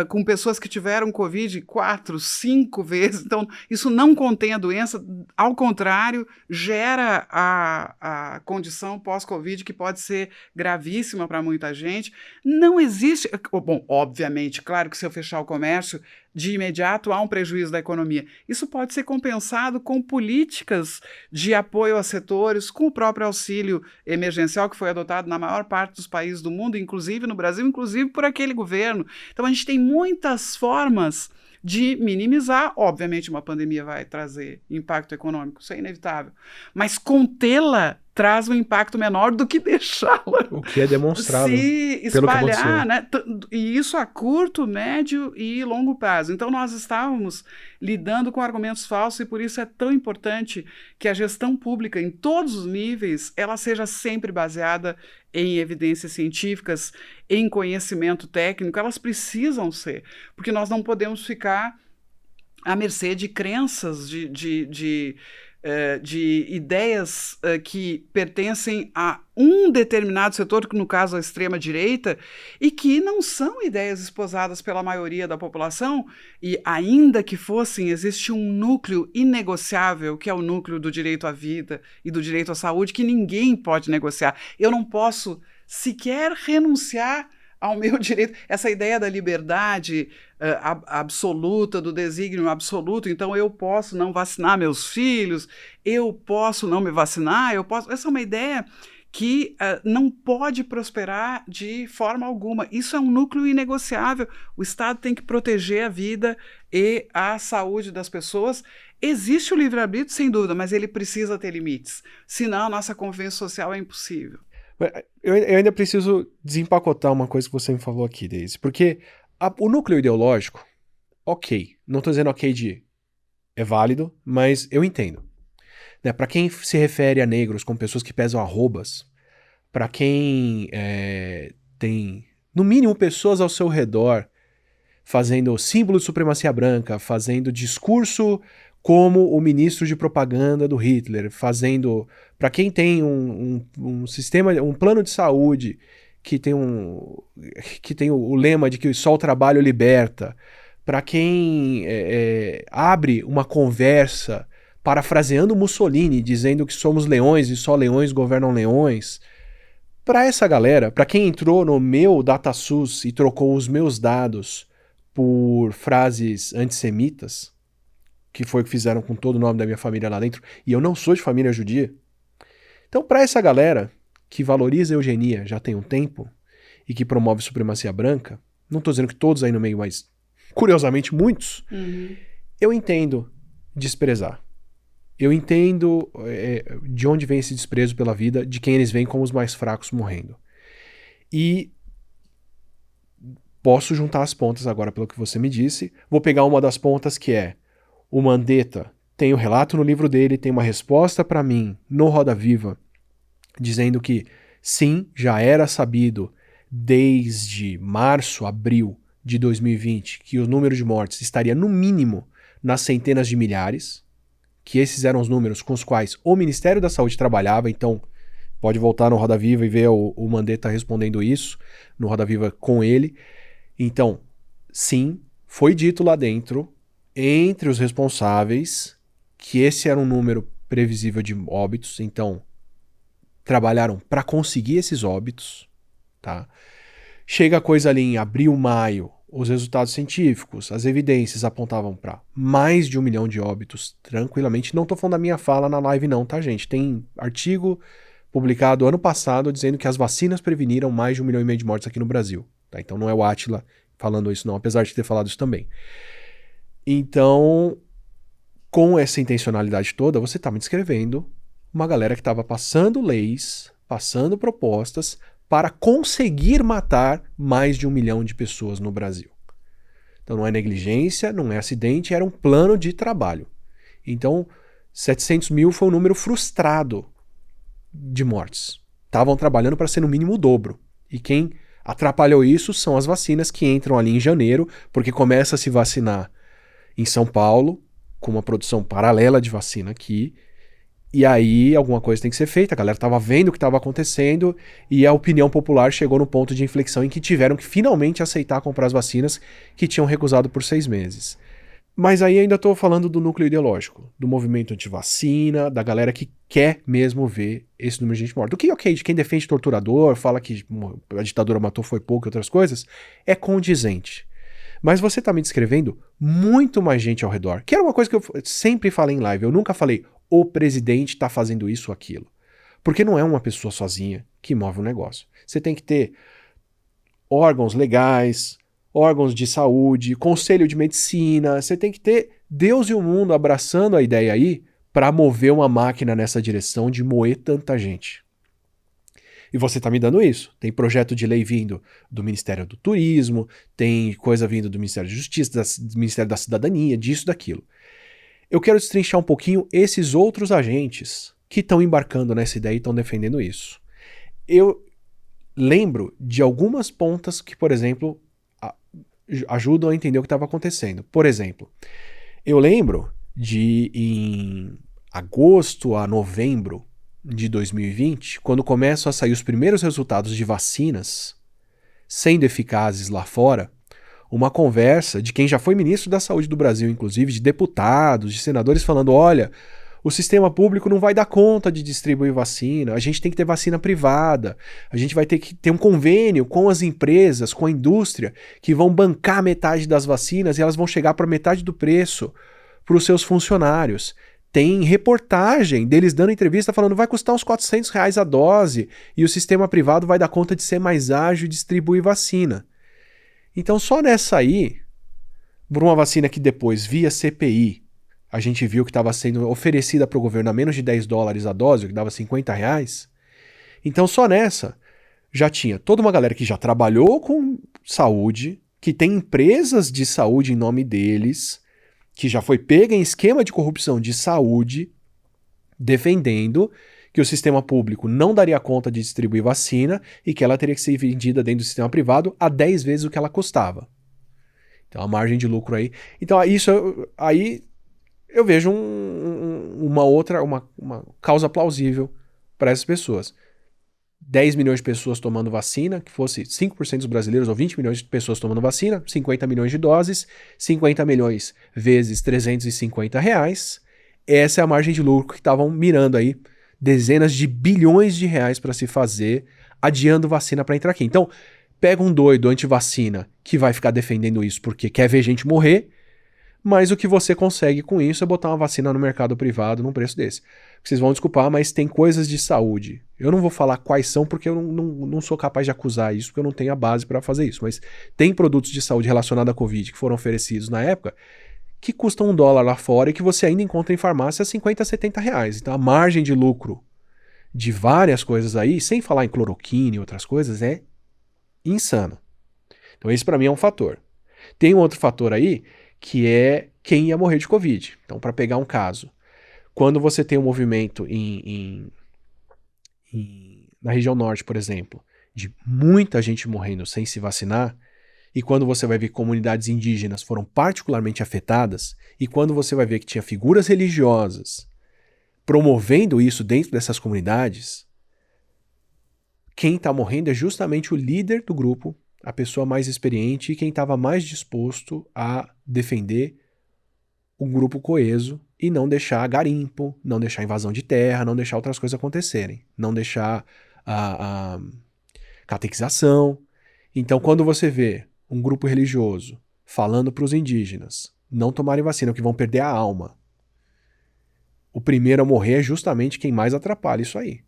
com pessoas que tiveram Covid 4, 5 vezes. Então, isso não contém a doença, ao contrário, gera a condição pós-Covid que pode ser gravíssima para muita gente. Não existe... Bom, obviamente, claro que se eu fechar o comércio, de imediato há um prejuízo da economia. Isso pode ser compensado com políticas de apoio a setores, com o próprio auxílio emergencial que foi adotado na maior parte dos países do mundo, inclusive no Brasil, inclusive por aquele governo. Então a gente tem muitas formas de minimizar. Obviamente uma pandemia vai trazer impacto econômico, isso é inevitável. Mas contê-la traz um impacto menor do que deixá-la O que é demonstrado se pelo que espalhar, aconteceu. né? E isso a curto, médio e longo prazo. Então, nós estávamos lidando com argumentos falsos e por isso é tão importante que a gestão pública, em todos os níveis, ela seja sempre baseada em evidências científicas, em conhecimento técnico. Elas precisam ser, porque nós não podemos ficar à mercê de crenças, de ideias que pertencem a um determinado setor, que no caso a extrema-direita, e que não são ideias esposadas pela maioria da população, e ainda que fossem, existe um núcleo inegociável, que é o núcleo do direito à vida e do direito à saúde, que ninguém pode negociar. Eu não posso sequer renunciar ao meu direito, essa ideia da liberdade absoluta, do desígnio absoluto, então eu posso não vacinar meus filhos, eu posso não me vacinar, essa é uma ideia que não pode prosperar de forma alguma. Isso é um núcleo inegociável. O Estado tem que proteger a vida e a saúde das pessoas. Existe o livre-arbítrio, sem dúvida, mas ele precisa ter limites, senão a nossa convivência social é impossível. Eu ainda preciso desempacotar uma coisa que você me falou aqui, Daisy, porque o núcleo ideológico, ok, não tô dizendo ok de é válido, mas eu entendo. Né? Para quem se refere a negros como pessoas que pesam arrobas, para quem tem, no mínimo, pessoas ao seu redor fazendo símbolo de supremacia branca, fazendo discurso como o ministro de propaganda do Hitler, fazendo... Para quem tem um sistema, um plano de saúde que tem o lema de que só o trabalho liberta, para quem abre uma conversa parafraseando Mussolini, dizendo que somos leões e só leões governam leões, para essa galera, para quem entrou no meu DataSUS e trocou os meus dados por frases antissemitas, que foi o que fizeram com todo o nome da minha família lá dentro, e eu não sou de família judia. Então, para essa galera que valoriza a eugenia já tem um tempo e que promove supremacia branca, não estou dizendo que todos aí no meio, mas curiosamente muitos, eu entendo desprezar. Eu entendo de onde vem esse desprezo pela vida, de quem eles veem como os mais fracos morrendo. E posso juntar as pontas agora pelo que você me disse. Vou pegar uma das pontas que é o Mandetta tem o relato no livro dele, tem uma resposta para mim no Roda Viva, dizendo que sim, já era sabido desde março, abril de 2020 que o número de mortes estaria no mínimo nas centenas de milhares, que esses eram os números com os quais o Ministério da Saúde trabalhava. Então pode voltar no Roda Viva e ver o Mandetta respondendo isso no Roda Viva com ele. Então, sim, foi dito lá dentro, entre os responsáveis, que esse era um número previsível de óbitos, então trabalharam para conseguir esses óbitos, tá? Chega a coisa ali em abril, maio, os resultados científicos, as evidências apontavam para mais de 1 milhão de óbitos tranquilamente. Não tô falando da minha fala na live não, tá, gente? Tem artigo publicado ano passado dizendo que as vacinas preveniram mais de 1,5 milhão de mortes aqui no Brasil, tá? Então não é o Átila falando isso não, apesar de ter falado isso também. Então, com essa intencionalidade toda, você está me descrevendo uma galera que estava passando leis, passando propostas para conseguir matar mais de 1 milhão de pessoas no Brasil. Então não é negligência, não é acidente, era um plano de trabalho. Então 700 mil foi um número frustrado de mortes. Estavam trabalhando para ser no mínimo o dobro. E quem atrapalhou isso são as vacinas que entram ali em janeiro, porque começa a se vacinar em São Paulo, com uma produção paralela de vacina aqui, e aí alguma coisa tem que ser feita. A galera estava vendo o que estava acontecendo e a opinião popular chegou no ponto de inflexão em que tiveram que finalmente aceitar comprar as vacinas que tinham recusado por 6 meses. Mas aí ainda estou falando do núcleo ideológico, do movimento anti-vacina, da galera que quer mesmo ver esse número de gente morta. O que, ok, de quem defende torturador, fala que a ditadura matou foi pouco e outras coisas, é condizente. Mas você está me descrevendo muito mais gente ao redor, que era uma coisa que eu sempre falei em live. Eu nunca falei, o presidente está fazendo isso ou aquilo. Porque não é uma pessoa sozinha que move um negócio. Você tem que ter órgãos legais, órgãos de saúde, conselho de medicina. Você tem que ter Deus e o mundo abraçando a ideia aí para mover uma máquina nessa direção de moer tanta gente. E você tá me dando isso. Tem projeto de lei vindo do Ministério do Turismo, tem coisa vindo do Ministério da Justiça, do Ministério da Cidadania, disso, daquilo. Eu quero destrinchar um pouquinho esses outros agentes que estão embarcando nessa ideia e estão defendendo isso. Eu lembro de algumas pontas que, por exemplo, ajudam a entender o que estava acontecendo. Por exemplo, eu lembro de em agosto a novembro de 2020, quando começam a sair os primeiros resultados de vacinas sendo eficazes lá fora, uma conversa de quem já foi ministro da Saúde do Brasil, inclusive, de deputados, de senadores, falando: olha, o sistema público não vai dar conta de distribuir vacina, a gente tem que ter vacina privada, a gente vai ter que ter um convênio com as empresas, com a indústria, que vão bancar metade das vacinas e elas vão chegar para metade do preço para os seus funcionários. Tem reportagem deles dando entrevista falando: vai custar uns R$400 a dose e o sistema privado vai dar conta de ser mais ágil e distribuir vacina. Então só nessa aí, por uma vacina que depois, via CPI, a gente viu que estava sendo oferecida para o governo a menos de $10 a dose, que dava R$50. Então só nessa já tinha toda uma galera que já trabalhou com saúde, que tem empresas de saúde em nome deles, que já foi pega em esquema de corrupção de saúde, defendendo que o sistema público não daria conta de distribuir vacina e que ela teria que ser vendida dentro do sistema privado a 10 vezes o que ela custava. Então a margem de lucro aí. Então isso aí eu vejo uma causa plausível para essas pessoas. 10 milhões de pessoas tomando vacina, que fosse 5% dos brasileiros ou 20 milhões de pessoas tomando vacina, 50 milhões de doses, 50 milhões vezes R$350. Essa é a margem de lucro que estavam mirando aí, dezenas de bilhões de reais para se fazer, adiando vacina para entrar aqui. Então, pega um doido anti-vacina que vai ficar defendendo isso porque quer ver gente morrer, mas o que você consegue com isso é botar uma vacina no mercado privado num preço desse. Vocês vão desculpar, mas tem coisas de saúde. Eu não vou falar quais são porque eu não sou capaz de acusar isso, porque eu não tenho a base para fazer isso. Mas tem produtos de saúde relacionados à Covid que foram oferecidos na época que custam $1 lá fora e que você ainda encontra em farmácia a R$50, R$70. Então a margem de lucro de várias coisas aí, sem falar em cloroquina e outras coisas, é insana. Então esse para mim é um fator. Tem um outro fator aí que é quem ia morrer de Covid. Então, para pegar um caso, quando você tem um movimento na região norte, por exemplo, de muita gente morrendo sem se vacinar, e quando você vai ver que comunidades indígenas foram particularmente afetadas, e quando você vai ver que tinha figuras religiosas promovendo isso dentro dessas comunidades, quem está morrendo é justamente o líder do grupo, a pessoa mais experiente e quem estava mais disposto a defender um grupo coeso e não deixar garimpo, não deixar invasão de terra, não deixar outras coisas acontecerem, não deixar a catequização. Então, quando você vê um grupo religioso falando para os indígenas não tomarem vacina, que vão perder a alma, o primeiro a morrer é justamente quem mais atrapalha isso aí.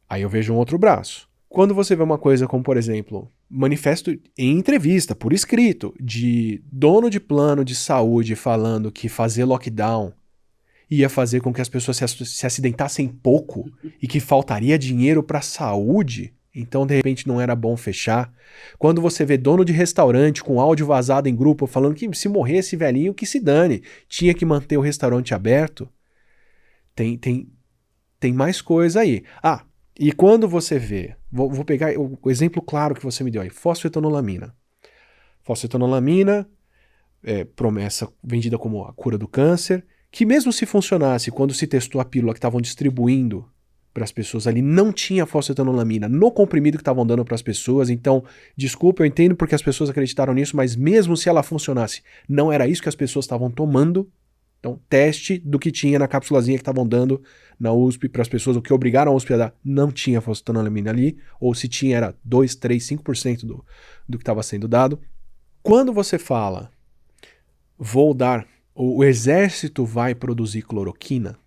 Aí eu vejo um outro braço. Quando você vê uma coisa como, por exemplo, manifesto em entrevista, por escrito, de dono de plano de saúde falando que fazer lockdown ia fazer com que as pessoas se acidentassem pouco e que faltaria dinheiro para a saúde, então de repente não era bom fechar. Quando você vê dono de restaurante com áudio vazado em grupo falando que se morresse velhinho que se dane, tinha que manter o restaurante aberto, tem mais coisa aí. E quando você vê, vou pegar o exemplo claro que você me deu aí, fosfetanolamina. Fosfetanolamina, promessa vendida como a cura do câncer, que mesmo se funcionasse, quando se testou a pílula que estavam distribuindo para as pessoas ali, não tinha fosfetanolamina no comprimido que estavam dando para as pessoas. Então, desculpa, eu entendo porque as pessoas acreditaram nisso, mas mesmo se ela funcionasse, não era isso que as pessoas estavam tomando. Então, teste do que tinha na cápsulazinha que estavam dando na USP para as pessoas, o que obrigaram a USP a dar, não tinha fosfetanolamina ali, ou se tinha era 2, 3, 5% do que estava sendo dado. Quando você fala, o exército vai produzir cloroquina,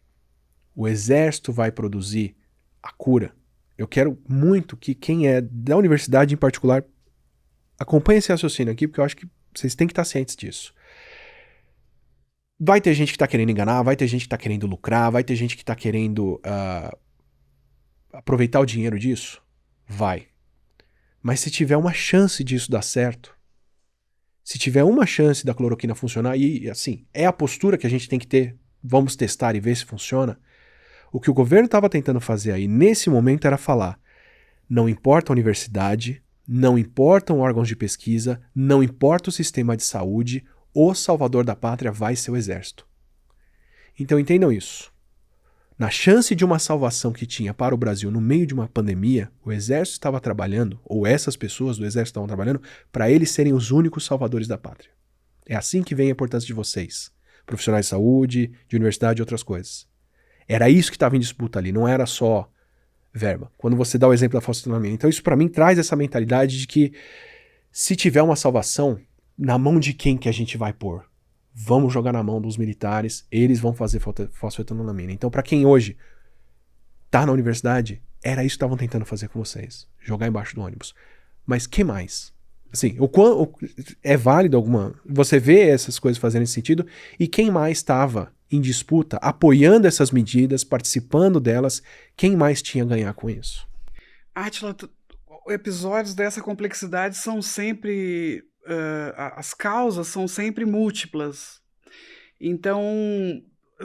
o exército vai produzir a cura, eu quero muito que quem é da universidade em particular acompanhe esse raciocínio aqui, porque eu acho que vocês têm que estar cientes disso. Vai ter gente que tá querendo enganar, vai ter gente que tá querendo lucrar, vai ter gente que tá querendo aproveitar o dinheiro disso? Vai. Mas se tiver uma chance disso dar certo, se tiver uma chance da cloroquina funcionar, e assim, é a postura que a gente tem que ter, vamos testar e ver se funciona, o que o governo estava tentando fazer aí nesse momento era falar, não importa a universidade, não importam órgãos de pesquisa, não importa o sistema de saúde, o salvador da pátria vai ser o exército. Então entendam isso. Na chance de uma salvação que tinha para o Brasil no meio de uma pandemia, o exército estava trabalhando, ou essas pessoas do exército estavam trabalhando, para eles serem os únicos salvadores da pátria. É assim que vem a importância de vocês, profissionais de saúde, de universidade e outras coisas. Era isso que estava em disputa ali, não era só verba. Quando você dá o exemplo da falsificação. Então isso para mim traz essa mentalidade de que se tiver uma salvação, na mão de quem que a gente vai pôr? Vamos jogar na mão dos militares, eles vão fazer fosfetanolamina. Então para quem hoje tá na universidade, era isso que estavam tentando fazer com vocês. Jogar embaixo do ônibus. Mas que mais? Assim, é válido alguma... Você vê essas coisas fazendo esse sentido, e quem mais estava em disputa, apoiando essas medidas, participando delas, quem mais tinha a ganhar com isso? Átila, episódios dessa complexidade são sempre... as causas são sempre múltiplas. Então,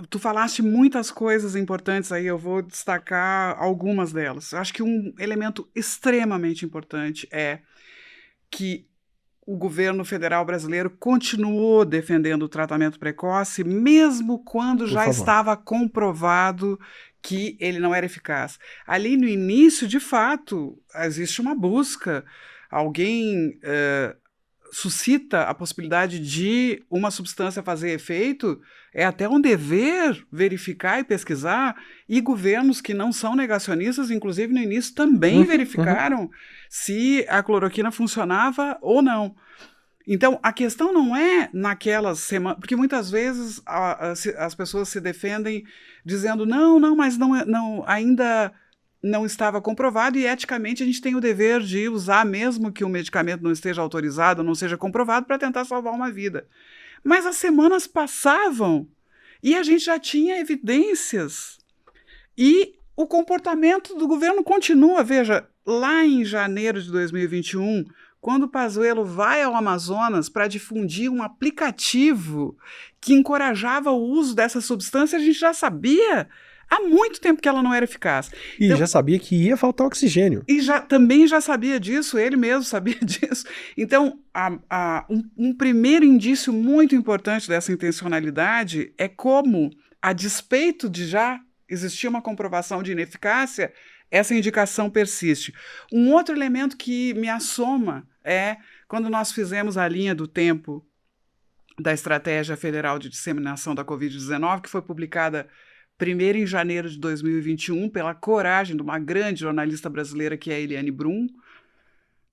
tu falaste muitas coisas importantes aí, eu vou destacar algumas delas. Eu acho que um elemento extremamente importante é que o governo federal brasileiro continuou defendendo o tratamento precoce, mesmo quando já estava comprovado que ele não era eficaz. Ali no início, de fato, existe uma busca. Alguém suscita a possibilidade de uma substância fazer efeito, é até um dever verificar e pesquisar, e governos que não são negacionistas, inclusive no início, também verificaram se a cloroquina funcionava ou não. Então, a questão não é naquelas semanas, porque muitas vezes as pessoas se defendem dizendo mas ainda não estava comprovado, e eticamente a gente tem o dever de usar, mesmo que o medicamento não esteja autorizado, não seja comprovado, para tentar salvar uma vida. Mas as semanas passavam e a gente já tinha evidências. E o comportamento do governo continua. Veja, lá em janeiro de 2021, quando o Pazuello vai ao Amazonas para difundir um aplicativo que encorajava o uso dessa substância, a gente já sabia há muito tempo que ela não era eficaz. E então, já sabia que ia faltar oxigênio. E também já sabia disso, ele mesmo sabia disso. Então, um primeiro indício muito importante dessa intencionalidade é como, a despeito de já existir uma comprovação de ineficácia, essa indicação persiste. Um outro elemento que me assoma é quando nós fizemos a linha do tempo da Estratégia Federal de Disseminação da Covid-19, que foi publicada primeiro em janeiro de 2021, pela coragem de uma grande jornalista brasileira, que é a Eliane Brum.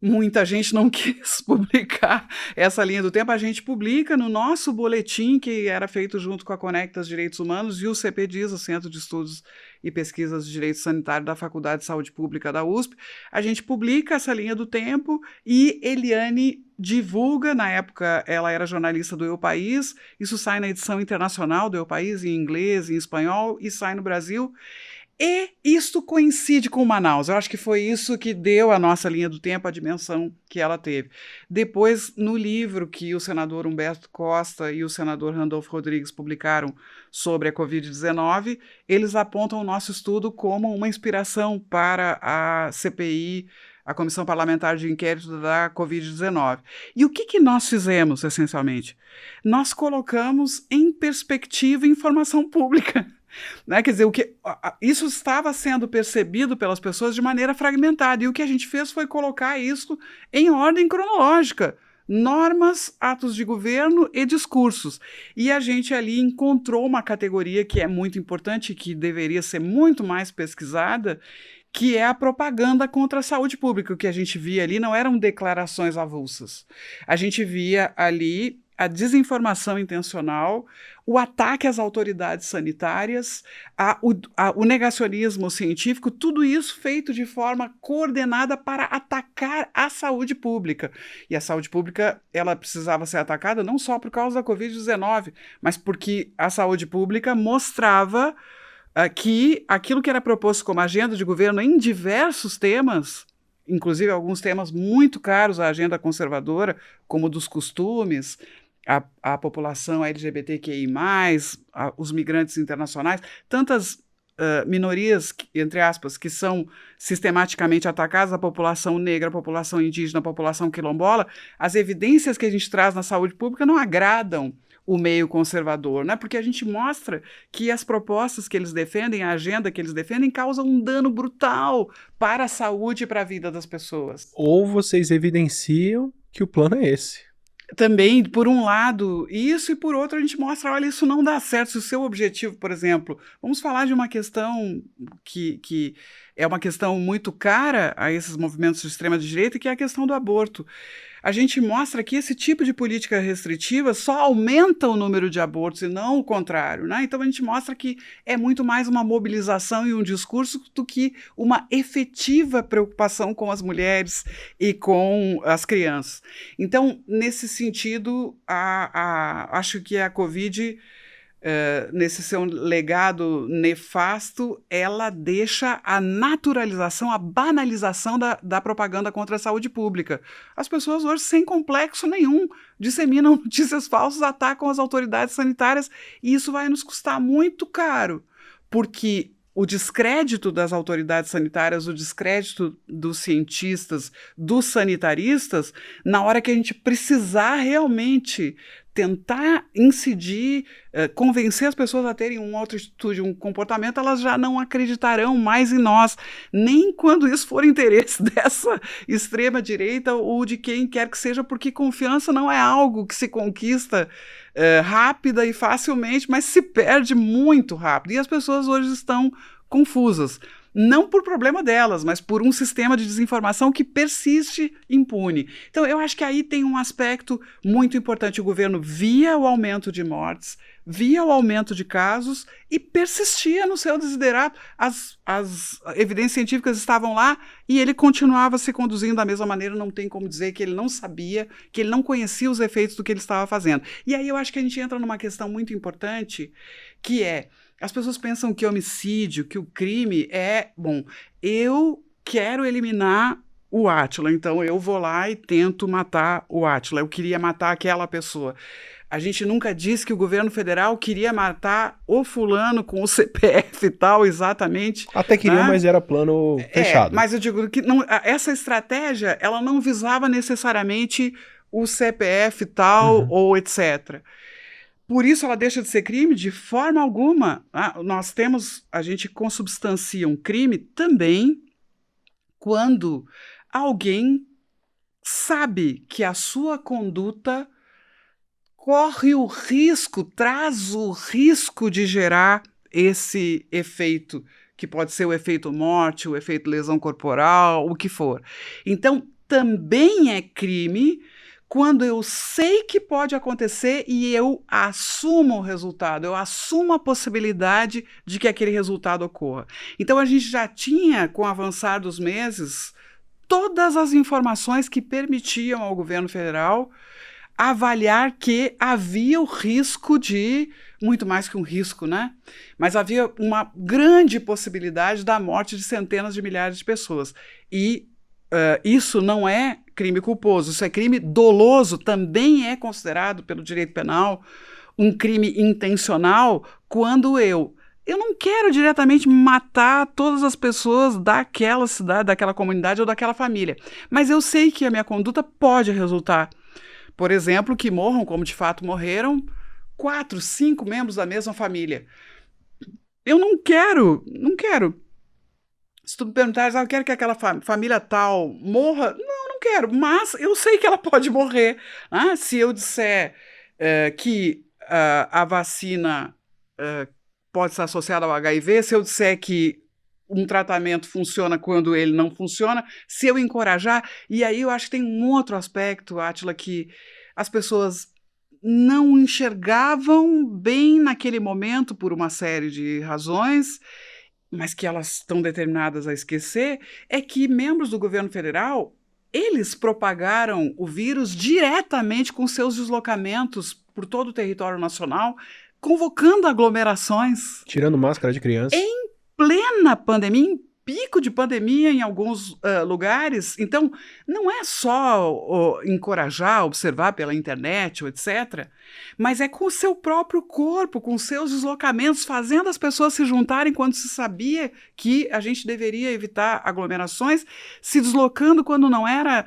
Muita gente não quis publicar essa linha do tempo. A gente publica no nosso boletim, que era feito junto com a Conectas Direitos Humanos e o CPDIS, o Centro de Estudos e Pesquisas de Direito Sanitário da Faculdade de Saúde Pública da USP. A gente publica essa linha do tempo e Eliane divulga. Na época ela era jornalista do Eu País, isso sai na edição internacional do Eu País, em inglês, em espanhol, e sai no Brasil. E isto coincide com Manaus. Eu acho que foi isso que deu à nossa linha do tempo a dimensão que ela teve. Depois, no livro que o senador Humberto Costa e o senador Randolfo Rodrigues publicaram sobre a Covid-19, eles apontam o nosso estudo como uma inspiração para a CPI, a Comissão Parlamentar de Inquérito da Covid-19. E o que nós fizemos, essencialmente? Nós colocamos em perspectiva informação pública. Né? Quer dizer, isso estava sendo percebido pelas pessoas de maneira fragmentada, e o que a gente fez foi colocar isso em ordem cronológica. Normas, atos de governo e discursos. E a gente ali encontrou uma categoria que é muito importante, que deveria ser muito mais pesquisada, que é a propaganda contra a saúde pública. O que a gente via ali não eram declarações avulsas. A gente via ali a desinformação intencional, o ataque às autoridades sanitárias, o negacionismo científico, tudo isso feito de forma coordenada para atacar a saúde pública. E a saúde pública, ela precisava ser atacada não só por causa da Covid-19, mas porque a saúde pública mostrava que aquilo que era proposto como agenda de governo em diversos temas, inclusive alguns temas muito caros à agenda conservadora, como dos costumes, a população LGBTQI+, os migrantes internacionais, tantas minorias, entre aspas, que são sistematicamente atacadas, a população negra, a população indígena, a população quilombola, as evidências que a gente traz na saúde pública não agradam o meio conservador, né? Porque a gente mostra que as propostas que eles defendem, a agenda que eles defendem, causam um dano brutal para a saúde e para a vida das pessoas. Ou vocês evidenciam que o plano é esse. Também, por um lado, isso, e por outro, a gente mostra, olha, isso não dá certo. Se o seu objetivo, por exemplo, vamos falar de uma questão que é uma questão muito cara a esses movimentos de extrema-direita, que é a questão do aborto. A gente mostra que esse tipo de política restritiva só aumenta o número de abortos e não o contrário, né? Então a gente mostra que é muito mais uma mobilização e um discurso do que uma efetiva preocupação com as mulheres e com as crianças. Então, nesse sentido, acho que a Covid, nesse seu legado nefasto, ela deixa a naturalização, a banalização da propaganda contra a saúde pública. As pessoas hoje, sem complexo nenhum, disseminam notícias falsas, atacam as autoridades sanitárias, e isso vai nos custar muito caro, porque o descrédito das autoridades sanitárias, o descrédito dos cientistas, dos sanitaristas, na hora que a gente precisar realmente tentar incidir, convencer as pessoas a terem uma outra atitude, um comportamento, elas já não acreditarão mais em nós, nem quando isso for interesse dessa extrema-direita ou de quem quer que seja, porque confiança não é algo que se conquista rápida e facilmente, mas se perde muito rápido. E as pessoas hoje estão confusas. Não por problema delas, mas por um sistema de desinformação que persiste impune. Então, eu acho que aí tem um aspecto muito importante. O governo via o aumento de mortes, via o aumento de casos e persistia no seu desiderato. As evidências científicas estavam lá e ele continuava se conduzindo da mesma maneira. Não tem como dizer que ele não sabia, que ele não conhecia os efeitos do que ele estava fazendo. E aí eu acho que a gente entra numa questão muito importante, que é: as pessoas pensam que homicídio, que o crime é, bom, eu quero eliminar o Átila, então eu vou lá e tento matar o Átila, eu queria matar aquela pessoa. A gente nunca disse que o governo federal queria matar o fulano com o CPF e tal, exatamente. Até queria, mas era plano fechado. Mas eu digo que não, essa estratégia, ela não visava necessariamente o CPF tal ou etc. Por isso ela deixa de ser crime? De forma alguma. A gente consubstancia um crime também quando alguém sabe que a sua conduta corre o risco, traz o risco de gerar esse efeito, que pode ser o efeito morte, o efeito lesão corporal, o que for. Então, também é crime quando eu sei que pode acontecer e eu assumo o resultado, eu assumo a possibilidade de que aquele resultado ocorra. Então a gente já tinha, com o avançar dos meses, todas as informações que permitiam ao governo federal avaliar que havia o risco de, muito mais que um risco, né? Mas havia uma grande possibilidade da morte de centenas de milhares de pessoas. E isso não é crime culposo, isso é crime doloso, também é considerado pelo direito penal um crime intencional quando eu não quero diretamente matar todas as pessoas daquela cidade, daquela comunidade ou daquela família, mas eu sei que a minha conduta pode resultar, por exemplo, que morram, como de fato morreram, 4, 5 membros da mesma família. Eu não quero. Se tu me perguntares, eu quero que aquela família tal morra, não quero, mas eu sei que ela pode morrer. Se eu disser que a vacina pode estar associada ao HIV, se eu disser que um tratamento funciona quando ele não funciona, se eu encorajar, e aí eu acho que tem um outro aspecto, Átila, que as pessoas não enxergavam bem naquele momento por uma série de razões, mas que elas estão determinadas a esquecer, é que membros do governo federal, eles propagaram o vírus diretamente com seus deslocamentos por todo o território nacional, convocando aglomerações. Tirando máscara de criança. Em plena pandemia, em pico de pandemia em alguns lugares. Então, não é só encorajar, observar pela internet, etc., mas é com o seu próprio corpo, com seus deslocamentos, fazendo as pessoas se juntarem quando se sabia que a gente deveria evitar aglomerações, se deslocando quando não era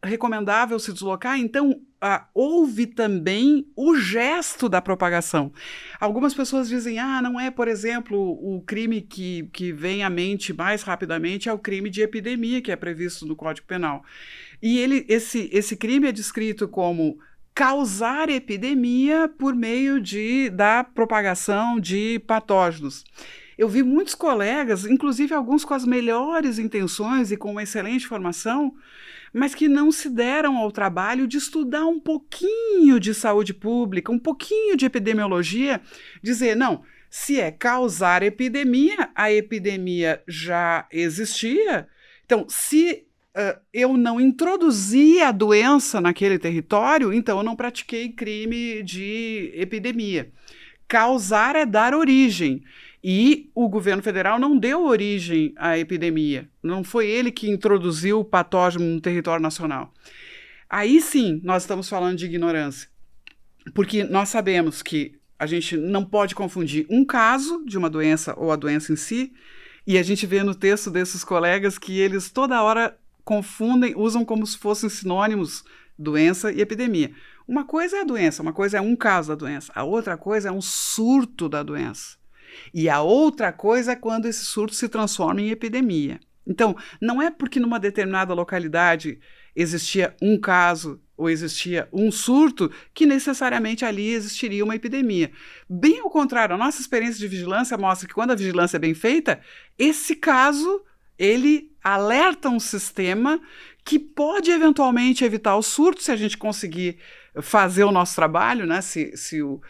recomendável se deslocar. Então, houve também o gesto da propagação. Algumas pessoas dizem, não é, por exemplo, o crime que vem à mente mais rapidamente é o crime de epidemia, que é previsto no Código Penal. E esse crime é descrito como causar epidemia por meio da propagação de patógenos. Eu vi muitos colegas, inclusive alguns com as melhores intenções e com uma excelente formação, mas que não se deram ao trabalho de estudar um pouquinho de saúde pública, um pouquinho de epidemiologia, dizer, não, se é causar epidemia, a epidemia já existia. Então, se eu não introduzi a doença naquele território, então eu não pratiquei crime de epidemia. Causar é dar origem. E o governo federal não deu origem à epidemia. Não foi ele que introduziu o patógeno no território nacional. Aí sim, nós estamos falando de ignorância. Porque nós sabemos que a gente não pode confundir um caso de uma doença ou a doença em si, e a gente vê no texto desses colegas que eles toda hora confundem, usam como se fossem sinônimos doença e epidemia. Uma coisa é a doença, uma coisa é um caso da doença, a outra coisa é um surto da doença. E a outra coisa é quando esse surto se transforma em epidemia. Então, não é porque numa determinada localidade existia um caso ou existia um surto que necessariamente ali existiria uma epidemia. Bem ao contrário, a nossa experiência de vigilância mostra que quando a vigilância é bem feita, esse caso, ele alerta um sistema que pode eventualmente evitar o surto se a gente conseguir fazer o nosso trabalho, né? Se o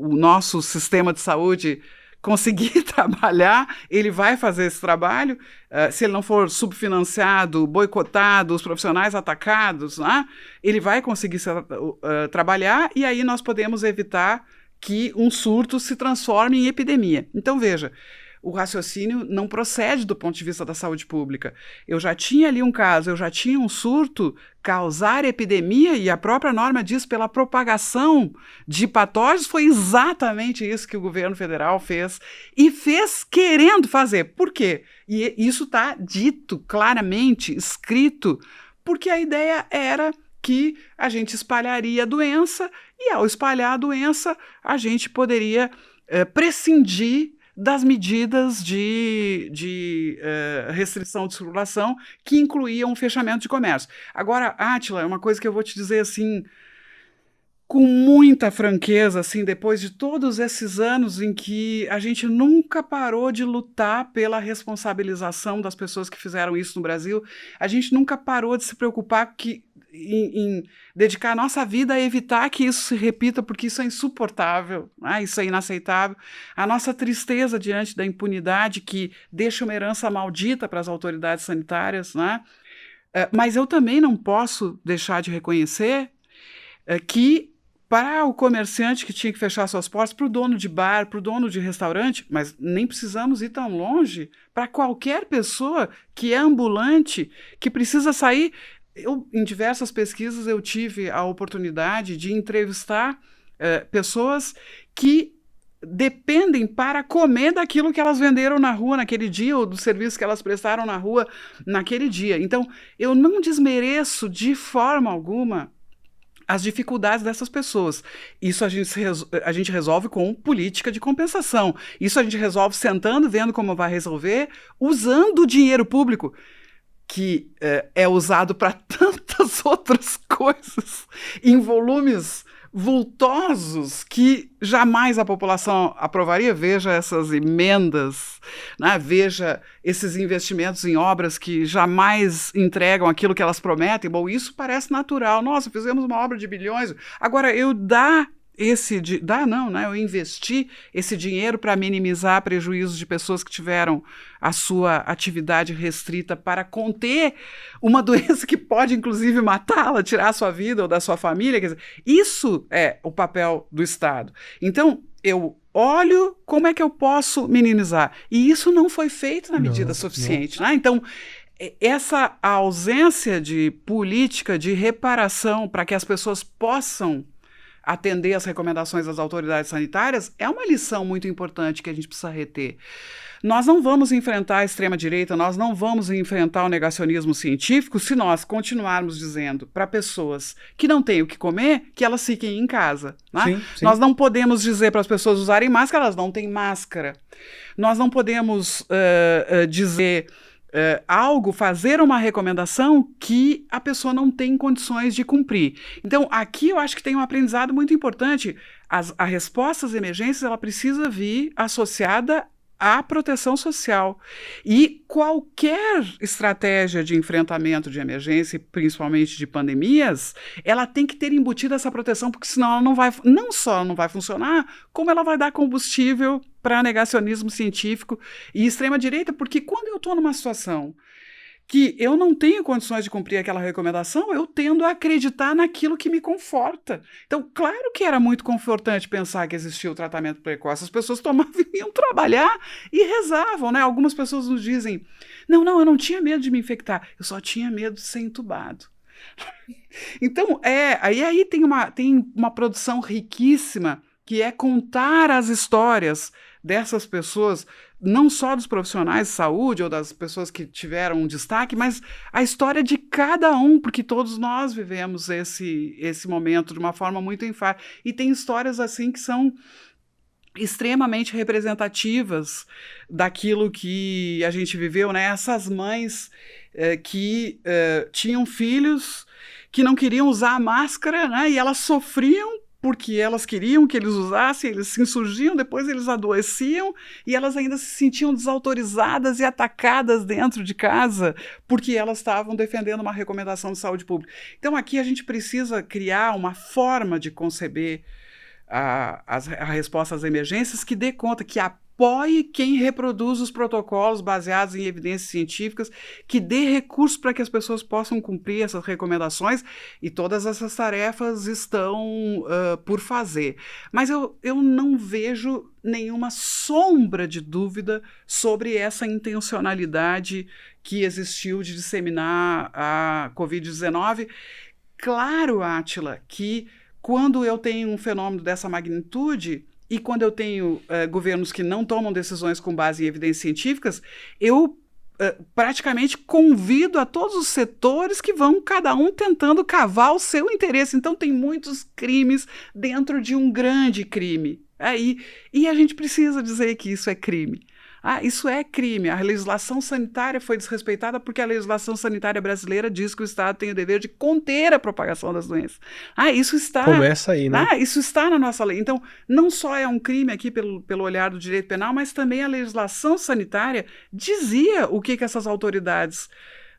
nosso sistema de saúde conseguir trabalhar, ele vai fazer esse trabalho. Se ele não for subfinanciado, boicotado, os profissionais atacados, né, ele vai conseguir trabalhar, e aí nós podemos evitar que um surto se transforme em epidemia. Então, veja, o raciocínio não procede do ponto de vista da saúde pública. Eu já tinha ali um caso, eu já tinha um surto, causar epidemia, e a própria norma diz pela propagação de patógenos, foi exatamente isso que o governo federal fez, e fez querendo fazer. Por quê? E isso está dito claramente, escrito, porque a ideia era que a gente espalharia a doença, e ao espalhar a doença, a gente poderia prescindir das medidas de restrição de circulação que incluíam o fechamento de comércio. Agora, Átila, é uma coisa que eu vou te dizer assim, com muita franqueza, assim, depois de todos esses anos em que a gente nunca parou de lutar pela responsabilização das pessoas que fizeram isso no Brasil, a gente nunca parou de se preocupar em dedicar a nossa vida a evitar que isso se repita, porque isso é insuportável, né? Isso é inaceitável. A nossa tristeza diante da impunidade que deixa uma herança maldita para as autoridades sanitárias, né? Mas eu também não posso deixar de reconhecer que para o comerciante que tinha que fechar suas portas, para o dono de bar, para o dono de restaurante, mas nem precisamos ir tão longe, para qualquer pessoa que é ambulante, que precisa sair. Em diversas pesquisas eu tive a oportunidade de entrevistar pessoas que dependem para comer daquilo que elas venderam na rua naquele dia, ou do serviço que elas prestaram na rua naquele dia. Então, eu não desmereço de forma alguma as dificuldades dessas pessoas. Isso a gente resolve com política de compensação. Isso a gente resolve sentando, vendo como vai resolver, usando o dinheiro público, que é usado para tantas outras coisas, em volumes vultosos que jamais a população aprovaria. Veja essas emendas, né? Veja esses investimentos em obras que jamais entregam aquilo que elas prometem. Bom, isso parece natural. Nossa, fizemos uma obra de bilhões. Agora, eu investi esse dinheiro para minimizar prejuízos de pessoas que tiveram a sua atividade restrita para conter uma doença que pode, inclusive, matá-la, tirar a sua vida ou da sua família. Quer dizer, isso é o papel do Estado. Então, eu olho como é que eu posso minimizar. E isso não foi feito na medida suficiente. Né? Então, essa ausência de política de reparação para que as pessoas possam atender às recomendações das autoridades sanitárias é uma lição muito importante que a gente precisa reter. Nós não vamos enfrentar a extrema-direita, nós não vamos enfrentar o negacionismo científico se nós continuarmos dizendo para pessoas que não têm o que comer que elas fiquem em casa. Né? Sim. Nós não podemos dizer para as pessoas usarem máscara, elas não têm máscara. Nós não podemos dizer fazer uma recomendação que a pessoa não tem condições de cumprir. Então, aqui eu acho que tem um aprendizado muito importante. A resposta às emergências ela precisa vir associada à proteção social. E qualquer estratégia de enfrentamento de emergência, principalmente de pandemias, ela tem que ter embutida essa proteção, porque senão ela não só não vai funcionar, como ela vai dar combustível para negacionismo científico e extrema-direita, porque quando eu estou numa situação que eu não tenho condições de cumprir aquela recomendação, eu tendo a acreditar naquilo que me conforta. Então, claro que era muito confortante pensar que existia o tratamento precoce. As pessoas iam trabalhar e rezavam, né? Algumas pessoas nos dizem, não, eu não tinha medo de me infectar, eu só tinha medo de ser entubado. Então, aí tem uma produção riquíssima, que é contar as histórias dessas pessoas, não só dos profissionais de saúde ou das pessoas que tiveram um destaque, mas a história de cada um, porque todos nós vivemos esse momento de uma forma muito enfática. E tem histórias assim que são extremamente representativas daquilo que a gente viveu, né? Essas mães que tinham filhos que não queriam usar a máscara, né? E elas sofriam porque elas queriam que eles usassem, eles se insurgiam, depois eles adoeciam e elas ainda se sentiam desautorizadas e atacadas dentro de casa porque elas estavam defendendo uma recomendação de saúde pública. Então aqui a gente precisa criar uma forma de conceber a resposta às emergências que dê conta, que apoie quem reproduz os protocolos baseados em evidências científicas, que dê recursos para que as pessoas possam cumprir essas recomendações, e todas essas tarefas estão por fazer. Mas eu não vejo nenhuma sombra de dúvida sobre essa intencionalidade que existiu de disseminar a Covid-19. Claro, Átila, que quando eu tenho um fenômeno dessa magnitude e quando eu tenho governos que não tomam decisões com base em evidências científicas, eu praticamente convido a todos os setores que vão cada um tentando cavar o seu interesse. Então tem muitos crimes dentro de um grande crime. E a gente precisa dizer que isso é crime. Isso é crime. A legislação sanitária foi desrespeitada porque a legislação sanitária brasileira diz que o Estado tem o dever de conter a propagação das doenças. Isso está... Começa aí, né? Isso está na nossa lei. Então, não só é um crime aqui pelo olhar do direito penal, mas também a legislação sanitária dizia o que essas autoridades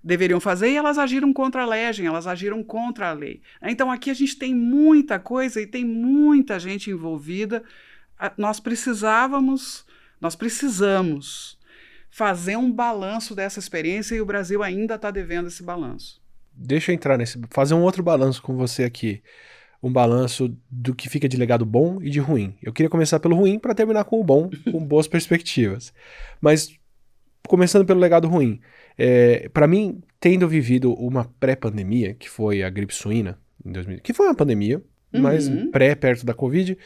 deveriam fazer e elas agiram contra a legem, elas agiram contra a lei. Então, aqui a gente tem muita coisa e tem muita gente envolvida. Nós precisamos fazer um balanço dessa experiência e o Brasil ainda está devendo esse balanço. Deixa eu fazer um outro balanço com você aqui. Um balanço do que fica de legado bom e de ruim. Eu queria começar pelo ruim para terminar com o bom, com boas perspectivas. Mas, começando pelo legado ruim. Para mim, tendo vivido uma pré-pandemia, que foi a gripe suína, em 2000, que foi uma pandemia, mas perto da Covid,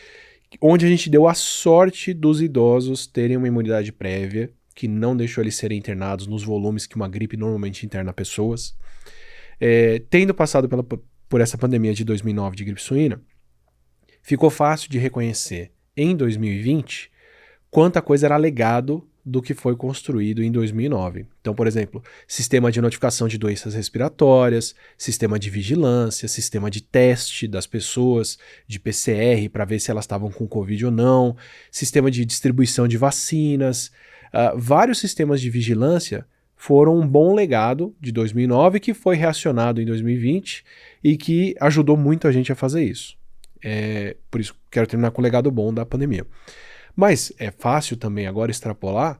onde a gente deu a sorte dos idosos terem uma imunidade prévia, que não deixou eles serem internados nos volumes que uma gripe normalmente interna pessoas. Tendo passado por essa pandemia de 2009 de gripe suína, ficou fácil de reconhecer em 2020 quanta coisa era legado do que foi construído em 2009. Então, por exemplo, sistema de notificação de doenças respiratórias, sistema de vigilância, sistema de teste das pessoas, de PCR para ver se elas estavam com Covid ou não, sistema de distribuição de vacinas, vários sistemas de vigilância foram um bom legado de 2009 que foi reacionado em 2020 e que ajudou muito a gente a fazer isso. Por isso quero terminar com o legado bom da pandemia. Mas é fácil também agora extrapolar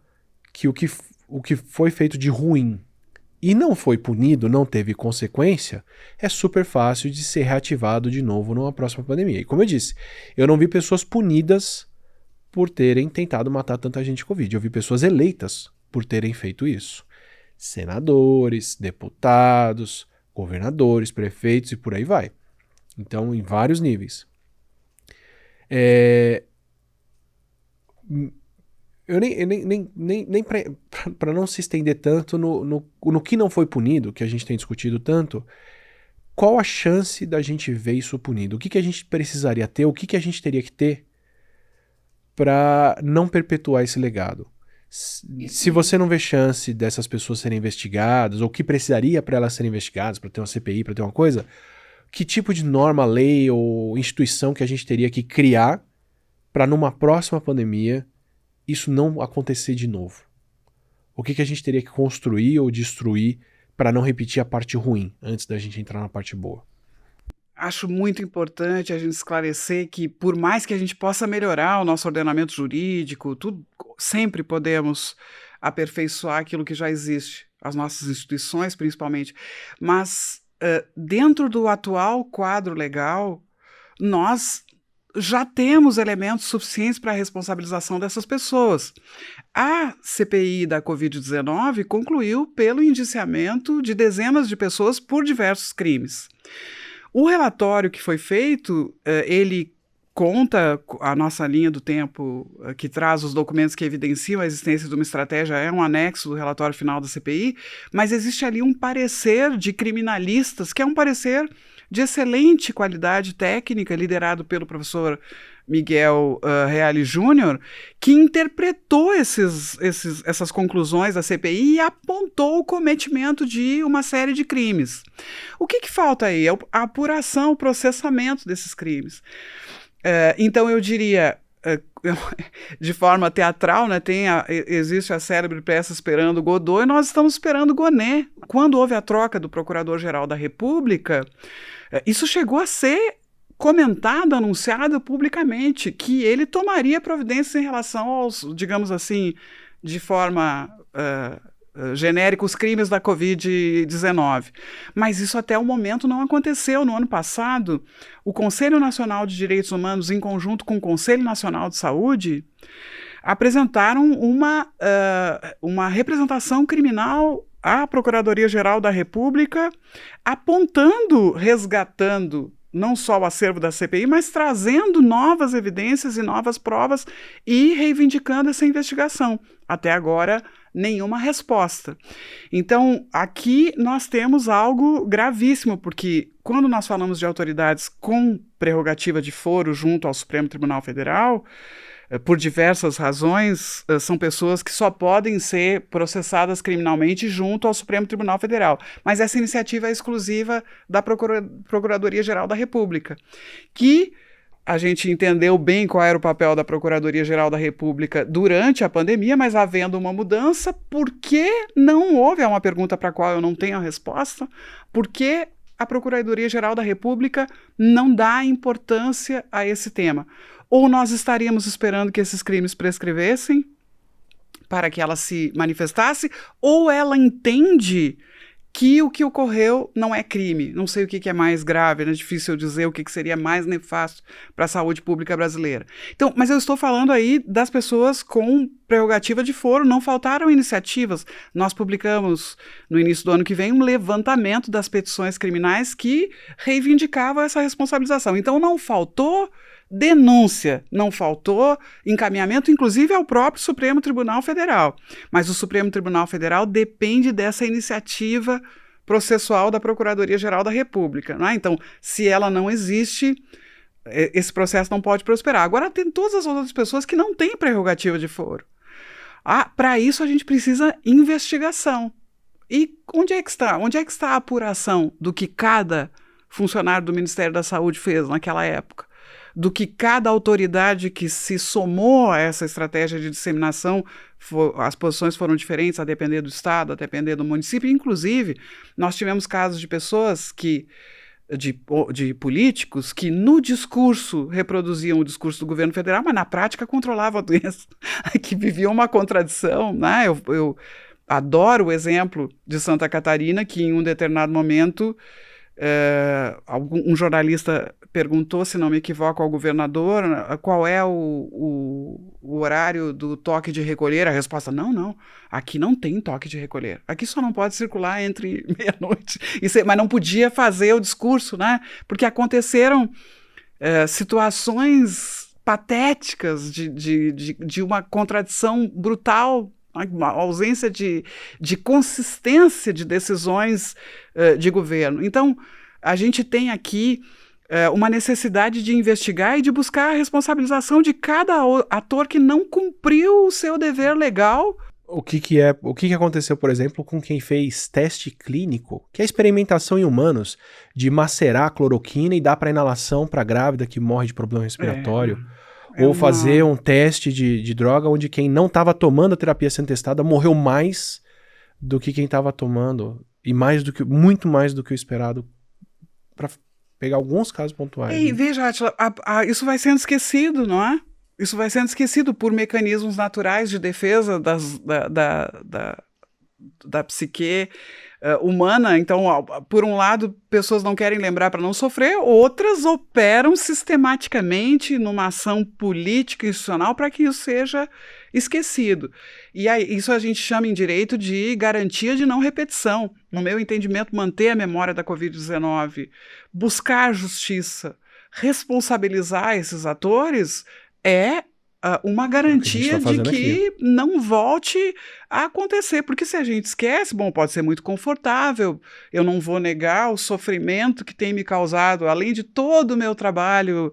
que o que foi feito de ruim e não foi punido, não teve consequência, é super fácil de ser reativado de novo numa próxima pandemia. E como eu disse, eu não vi pessoas punidas por terem tentado matar tanta gente com Covid. Eu vi pessoas eleitas por terem feito isso. Senadores, deputados, governadores, prefeitos e por aí vai. Então, em vários níveis. Eu nem para não se estender tanto no que não foi punido, que a gente tem discutido tanto, qual a chance da gente ver isso punido? O que a gente precisaria ter? O que a gente teria que ter para não perpetuar esse legado? Se você não vê chance dessas pessoas serem investigadas, ou que precisaria para elas serem investigadas, para ter uma CPI, para ter uma coisa, que tipo de norma, lei ou instituição que a gente teria que criar para numa próxima pandemia isso não acontecer de novo? O que a gente teria que construir ou destruir para não repetir a parte ruim antes da gente entrar na parte boa? Acho muito importante a gente esclarecer que, por mais que a gente possa melhorar o nosso ordenamento jurídico, sempre podemos aperfeiçoar aquilo que já existe, as nossas instituições principalmente, mas dentro do atual quadro legal, nós já temos elementos suficientes para a responsabilização dessas pessoas. A CPI da Covid-19 concluiu pelo indiciamento de dezenas de pessoas por diversos crimes. O relatório que foi feito, ele conta a nossa linha do tempo, que traz os documentos que evidenciam a existência de uma estratégia, é um anexo do relatório final da CPI, mas existe ali um parecer de criminalistas, que é um parecer de excelente qualidade técnica, liderado pelo professor Miguel Reale Júnior, que interpretou essas conclusões da CPI e apontou o cometimento de uma série de crimes. O que falta aí? É a apuração, o processamento desses crimes. Então eu diria, de forma teatral, né, existe a célebre peça Esperando Godot, e nós estamos esperando Gonet. Quando houve a troca do Procurador-Geral da República, isso chegou a ser comentado, anunciado publicamente, que ele tomaria providências em relação aos, digamos assim, de forma genérica, os crimes da Covid-19. Mas isso até o momento não aconteceu. No ano passado, o Conselho Nacional de Direitos Humanos, em conjunto com o Conselho Nacional de Saúde, apresentaram uma representação criminal à Procuradoria-Geral da República, apontando, resgatando não só o acervo da CPI, mas trazendo novas evidências e novas provas e reivindicando essa investigação. Até agora, nenhuma resposta. Então, aqui nós temos algo gravíssimo, porque quando nós falamos de autoridades com prerrogativa de foro junto ao Supremo Tribunal Federal, por diversas razões, são pessoas que só podem ser processadas criminalmente junto ao Supremo Tribunal Federal. Mas essa iniciativa é exclusiva da Procuradoria-Geral da República, que a gente entendeu bem qual era o papel da Procuradoria-Geral da República durante a pandemia, mas havendo uma mudança, por que não houve? É uma pergunta para a qual eu não tenho a resposta. Por que a Procuradoria-Geral da República não dá importância a esse tema? Ou nós estaríamos esperando que esses crimes prescrevessem para que ela se manifestasse, ou ela entende que o que ocorreu não é crime. Não sei o que é mais grave, é difícil dizer o que seria mais nefasto para a saúde pública brasileira. Então, mas eu estou falando aí das pessoas com prerrogativa de foro, não faltaram iniciativas. Nós publicamos, no início do ano que vem, um levantamento das petições criminais que reivindicavam essa responsabilização. Então, não faltou denúncia, não faltou encaminhamento, inclusive ao próprio Supremo Tribunal Federal. Mas o Supremo Tribunal Federal depende dessa iniciativa processual da Procuradoria-Geral da República, né? Então, se ela não existe, esse processo não pode prosperar. Agora, tem todas as outras pessoas que não têm prerrogativa de foro. Para isso a gente precisa investigação. E onde é que está? Onde é que está a apuração do que cada funcionário do Ministério da Saúde fez naquela época? Do que cada autoridade que se somou a essa estratégia de disseminação, as posições foram diferentes a depender do estado, a depender do município. Inclusive, nós tivemos casos de pessoas de políticos que no discurso reproduziam o discurso do governo federal, mas na prática controlavam a doença, que viviam uma contradição, né? Eu adoro o exemplo de Santa Catarina, que em um determinado momento um jornalista perguntou, se não me equivoco, ao governador qual é o horário do toque de recolher. A resposta, não, aqui não tem toque de recolher. Aqui só não pode circular entre meia-noite. Mas não podia fazer o discurso, né? Porque aconteceram situações patéticas de uma contradição brutal, uma ausência de consistência de decisões de governo. Então, a gente tem aqui uma necessidade de investigar e de buscar a responsabilização de cada ator que não cumpriu o seu dever legal. O que aconteceu, por exemplo, com quem fez teste clínico, que é a experimentação em humanos de macerar a cloroquina e dar para inalação para grávida que morre de problema respiratório. Ou fazer um teste de droga onde quem não estava tomando a terapia sendo testada morreu mais do que quem estava tomando. E muito mais do que o esperado, para pegar alguns casos pontuais. E veja, Átila, isso vai sendo esquecido, não é? Isso vai sendo esquecido por mecanismos naturais de defesa da psique humana. Então, por um lado, pessoas não querem lembrar para não sofrer, outras operam sistematicamente numa ação política e institucional para que isso seja esquecido. E aí, isso a gente chama em direito de garantia de não repetição. No meu entendimento, manter a memória da Covid-19, buscar justiça, responsabilizar esses atores é uma garantia de que não volte a acontecer, porque se a gente esquece, pode ser muito confortável, eu não vou negar o sofrimento que tem me causado, além de todo o meu trabalho,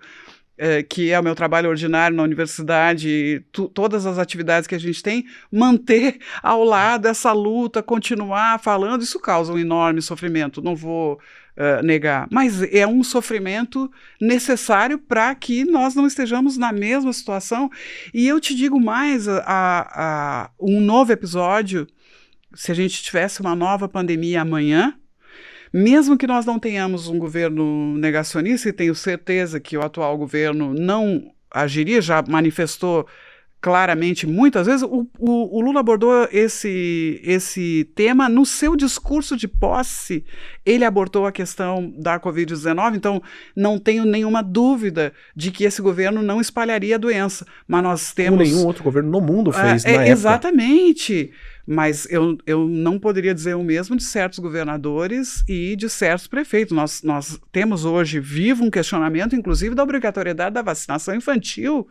que é o meu trabalho ordinário na universidade, todas as atividades que a gente tem, manter ao lado essa luta, continuar falando, isso causa um enorme sofrimento, não vou negar, mas é um sofrimento necessário para que nós não estejamos na mesma situação. E eu te digo mais, um novo episódio, se a gente tivesse uma nova pandemia amanhã, mesmo que nós não tenhamos um governo negacionista, e tenho certeza que o atual governo não agiria, já manifestou claramente, muitas vezes, o Lula abordou esse tema no seu discurso de posse, ele abordou a questão da Covid-19, então não tenho nenhuma dúvida de que esse governo não espalharia a doença, mas nós temos... Como nenhum outro governo no mundo fez na época. Exatamente, mas eu não poderia dizer o mesmo de certos governadores e de certos prefeitos. Nós temos hoje vivo um questionamento, inclusive, da obrigatoriedade da vacinação infantil.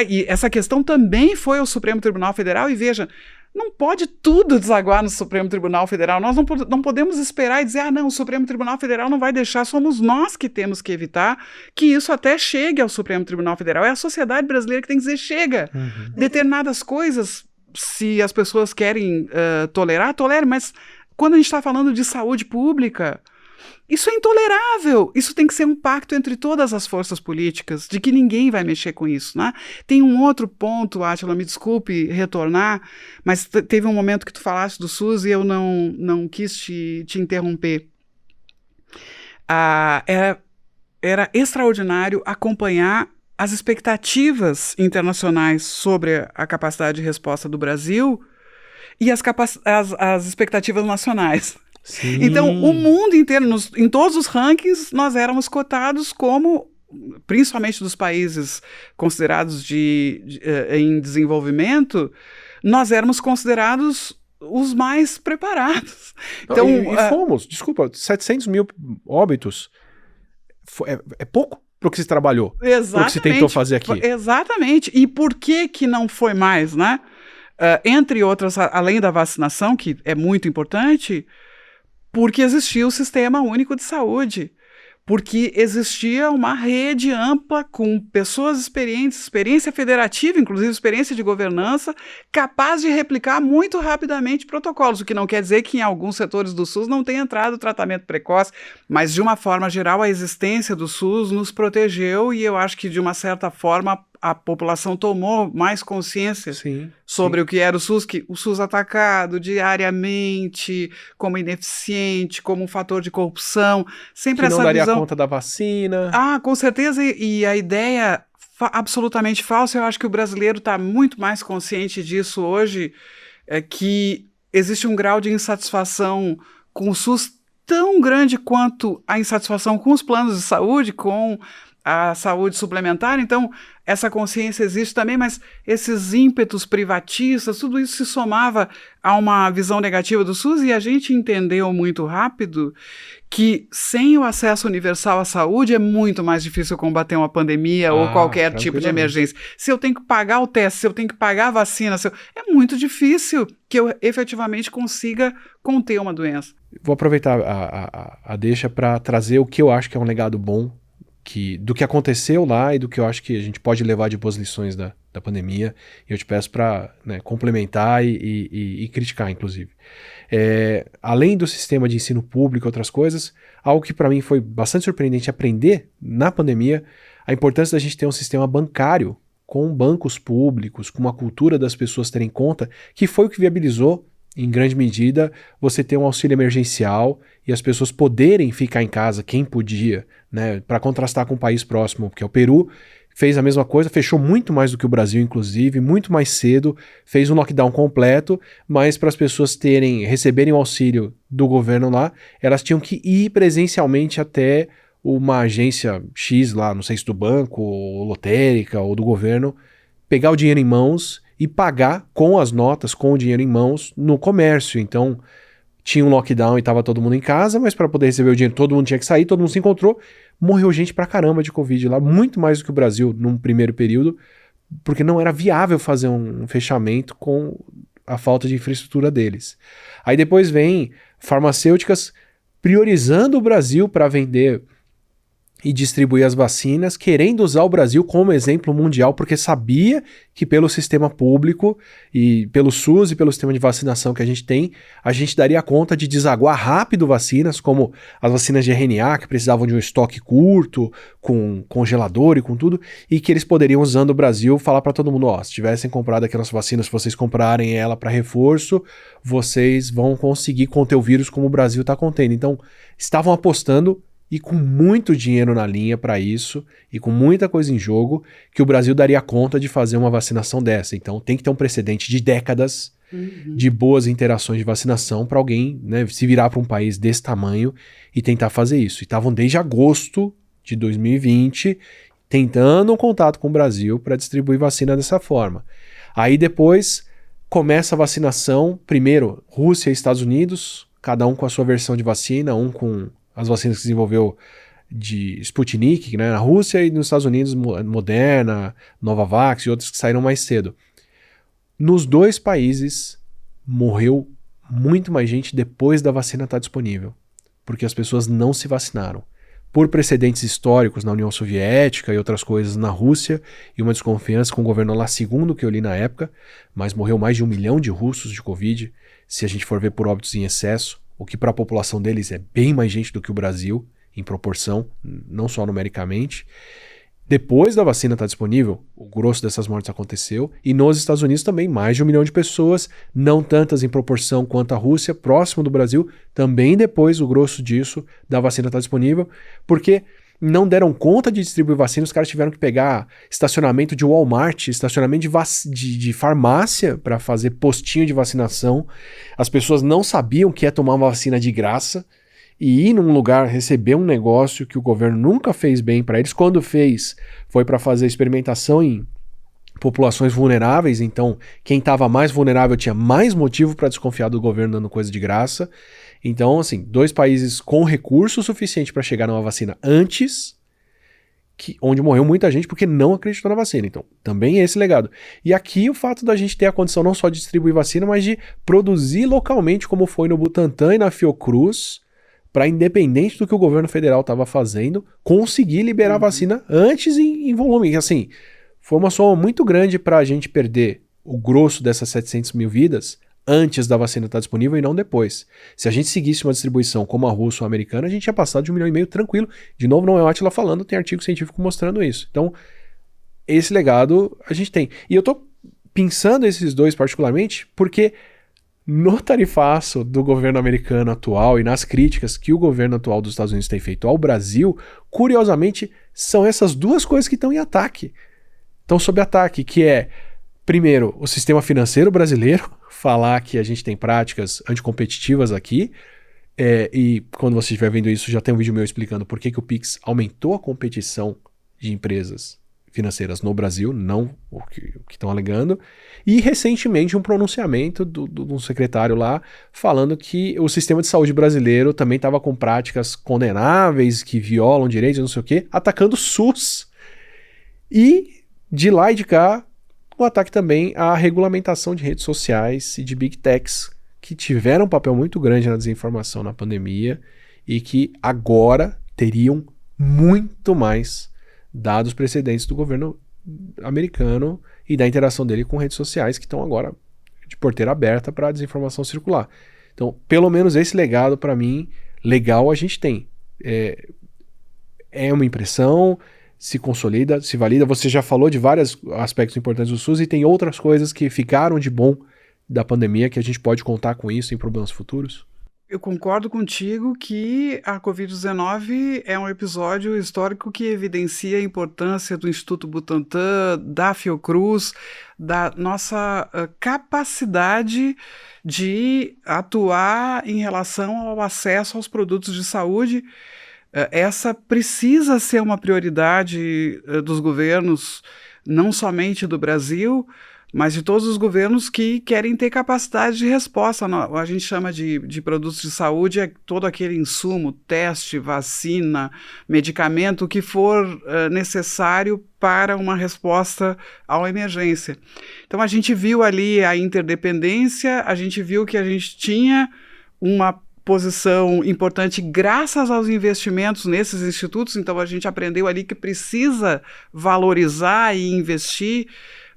E essa questão também foi ao Supremo Tribunal Federal, e veja, não pode tudo desaguar no Supremo Tribunal Federal, nós não podemos esperar e dizer, não, o Supremo Tribunal Federal não vai deixar, somos nós que temos que evitar que isso até chegue ao Supremo Tribunal Federal, é a sociedade brasileira que tem que dizer, chega, determinadas coisas, se as pessoas querem tolerar, tolere, mas quando a gente está falando de saúde pública, isso é intolerável, isso tem que ser um pacto entre todas as forças políticas, de que ninguém vai mexer com isso, né? Tem um outro ponto, Átila, me desculpe retornar, mas teve um momento que tu falaste do SUS e eu não quis te interromper. Era extraordinário acompanhar as expectativas internacionais sobre a capacidade de resposta do Brasil e as expectativas nacionais. Sim. Então, o mundo inteiro, em todos os rankings, nós éramos cotados como, principalmente dos países considerados em desenvolvimento, nós éramos considerados os mais preparados. Então, e fomos, desculpa, 700 mil óbitos é pouco para o que se trabalhou, para o que se tentou fazer aqui. Exatamente. E por que não foi mais, né? Entre outras, além da vacinação, que é muito importante, porque existia o Sistema Único de Saúde, porque existia uma rede ampla com pessoas experientes, experiência federativa, inclusive experiência de governança, capaz de replicar muito rapidamente protocolos, o que não quer dizer que em alguns setores do SUS não tenha entrado o tratamento precoce, mas de uma forma geral a existência do SUS nos protegeu e eu acho que de uma certa forma a população tomou mais consciência sobre o que era o SUS, que o SUS atacado diariamente, como ineficiente, como um fator de corrupção, sempre que não essa daria visão. conta da vacina. Ah, com certeza, e a ideia absolutamente falsa, eu acho que o brasileiro está muito mais consciente disso hoje, é que existe um grau de insatisfação com o SUS tão grande quanto a insatisfação com os planos de saúde, com a saúde suplementar, então essa consciência existe também, mas esses ímpetos privatistas, tudo isso se somava a uma visão negativa do SUS e a gente entendeu muito rápido que sem o acesso universal à saúde é muito mais difícil combater uma pandemia ou qualquer tipo de emergência. Se eu tenho que pagar o teste, se eu tenho que pagar a vacina, é muito difícil que eu efetivamente consiga conter uma doença. Vou aproveitar a deixa para trazer o que eu acho que é um legado bom do que aconteceu lá e do que eu acho que a gente pode levar de boas lições da pandemia. E eu te peço para complementar e criticar, inclusive. Além do sistema de ensino público e outras coisas, algo que para mim foi bastante surpreendente aprender na pandemia, a importância da gente ter um sistema bancário com bancos públicos, com uma cultura das pessoas terem conta, que foi o que viabilizou em grande medida, você ter um auxílio emergencial e as pessoas poderem ficar em casa, quem podia, né, para contrastar com o país próximo, porque o Peru fez a mesma coisa, fechou muito mais do que o Brasil, inclusive, muito mais cedo, fez um lockdown completo, mas para as pessoas receberem o auxílio do governo lá, elas tinham que ir presencialmente até uma agência X lá, não sei se do banco, ou lotérica, ou do governo, pegar o dinheiro em mãos e pagar com as notas, com o dinheiro em mãos, no comércio. Então, tinha um lockdown e estava todo mundo em casa, mas para poder receber o dinheiro, todo mundo tinha que sair, todo mundo se encontrou. Morreu gente pra caramba de Covid lá, muito mais do que o Brasil num primeiro período, porque não era viável fazer um fechamento com a falta de infraestrutura deles. Aí depois vem farmacêuticas priorizando o Brasil para vender e distribuir as vacinas, querendo usar o Brasil como exemplo mundial, porque sabia que pelo sistema público e pelo SUS e pelo sistema de vacinação que a gente tem, a gente daria conta de desaguar rápido vacinas, como as vacinas de RNA, que precisavam de um estoque curto, com congelador e com tudo, e que eles poderiam, usando o Brasil, falar para todo mundo, se tivessem comprado aquelas vacinas, se vocês comprarem ela para reforço, vocês vão conseguir conter o vírus como o Brasil está contendo. Então, estavam apostando e com muito dinheiro na linha para isso, e com muita coisa em jogo, que o Brasil daria conta de fazer uma vacinação dessa. Então tem que ter um precedente de décadas de boas interações de vacinação para alguém, né, se virar para um país desse tamanho e tentar fazer isso. E estavam desde agosto de 2020 tentando um contato com o Brasil para distribuir vacina dessa forma. Aí depois começa a vacinação, primeiro Rússia e Estados Unidos, cada um com a sua versão de vacina, um com as vacinas que desenvolveu de Sputnik, né, na Rússia, e nos Estados Unidos, Moderna, Novavax e outras que saíram mais cedo. Nos dois países, morreu muito mais gente depois da vacina estar disponível, porque as pessoas não se vacinaram. Por precedentes históricos na União Soviética e outras coisas na Rússia, e uma desconfiança com o governo lá, segundo o que eu li na época, mas morreu mais de 1 milhão de russos de Covid, se a gente for ver por óbitos em excesso, o que para a população deles é bem mais gente do que o Brasil, em proporção, não só numericamente. Depois da vacina estar disponível, o grosso dessas mortes aconteceu, e nos Estados Unidos também, mais de 1 milhão de pessoas, não tantas em proporção quanto a Rússia, próximo do Brasil, também depois o grosso disso da vacina estar disponível, porque não deram conta de distribuir vacina, os caras tiveram que pegar estacionamento de Walmart, estacionamento de farmácia para fazer postinho de vacinação. As pessoas não sabiam o que é tomar uma vacina de graça e ir num lugar receber um negócio que o governo nunca fez bem para eles. Quando fez, foi para fazer experimentação em populações vulneráveis, então quem estava mais vulnerável tinha mais motivo para desconfiar do governo dando coisa de graça. Então, assim, 2 países com recurso suficiente para chegar numa vacina antes, onde morreu muita gente porque não acreditou na vacina. Então, também é esse legado. E aqui o fato da gente ter a condição não só de distribuir vacina, mas de produzir localmente, como foi no Butantan e na Fiocruz, para, independente do que o governo federal estava fazendo, conseguir liberar a vacina antes em volume. Assim, foi uma soma muito grande para a gente perder o grosso dessas 700 mil vidas antes da vacina estar disponível e não depois. Se a gente seguisse uma distribuição como a russa ou a americana, a gente ia passar de 1,5 milhão tranquilo. De novo, não é o Átila falando, tem artigo científico mostrando isso. Então, esse legado a gente tem. E eu tô pensando esses dois particularmente porque no tarifaço do governo americano atual e nas críticas que o governo atual dos Estados Unidos tem feito ao Brasil, curiosamente, são essas duas coisas que estão em ataque. Estão sob ataque, que é, primeiro, o sistema financeiro brasileiro, falar que a gente tem práticas anticompetitivas aqui, e quando você estiver vendo isso, já tem um vídeo meu explicando por que o Pix aumentou a competição de empresas financeiras no Brasil, não o que estão alegando, e recentemente um pronunciamento de um secretário lá falando que o sistema de saúde brasileiro também estava com práticas condenáveis, que violam direitos, não sei o quê, atacando o SUS. E de lá e de cá, o ataque também à regulamentação de redes sociais e de big techs, que tiveram um papel muito grande na desinformação na pandemia e que agora teriam muito mais dados precedentes do governo americano e da interação dele com redes sociais que estão agora de porteira aberta para a desinformação circular. Então, pelo menos esse legado, para mim, legal a gente tem. É uma impressão, se consolida, se valida. Você já falou de vários aspectos importantes do SUS e tem outras coisas que ficaram de bom da pandemia que a gente pode contar com isso em problemas futuros? Eu concordo contigo que a Covid-19 é um episódio histórico que evidencia a importância do Instituto Butantan, da Fiocruz, da nossa capacidade de atuar em relação ao acesso aos produtos de saúde. Essa precisa ser uma prioridade dos governos, não somente do Brasil, mas de todos os governos que querem ter capacidade de resposta. A gente chama de produtos de saúde, é todo aquele insumo, teste, vacina, medicamento, o que for necessário para uma resposta a uma emergência. Então a gente viu ali a interdependência, a gente viu que a gente tinha uma posição importante graças aos investimentos nesses institutos, então a gente aprendeu ali que precisa valorizar e investir,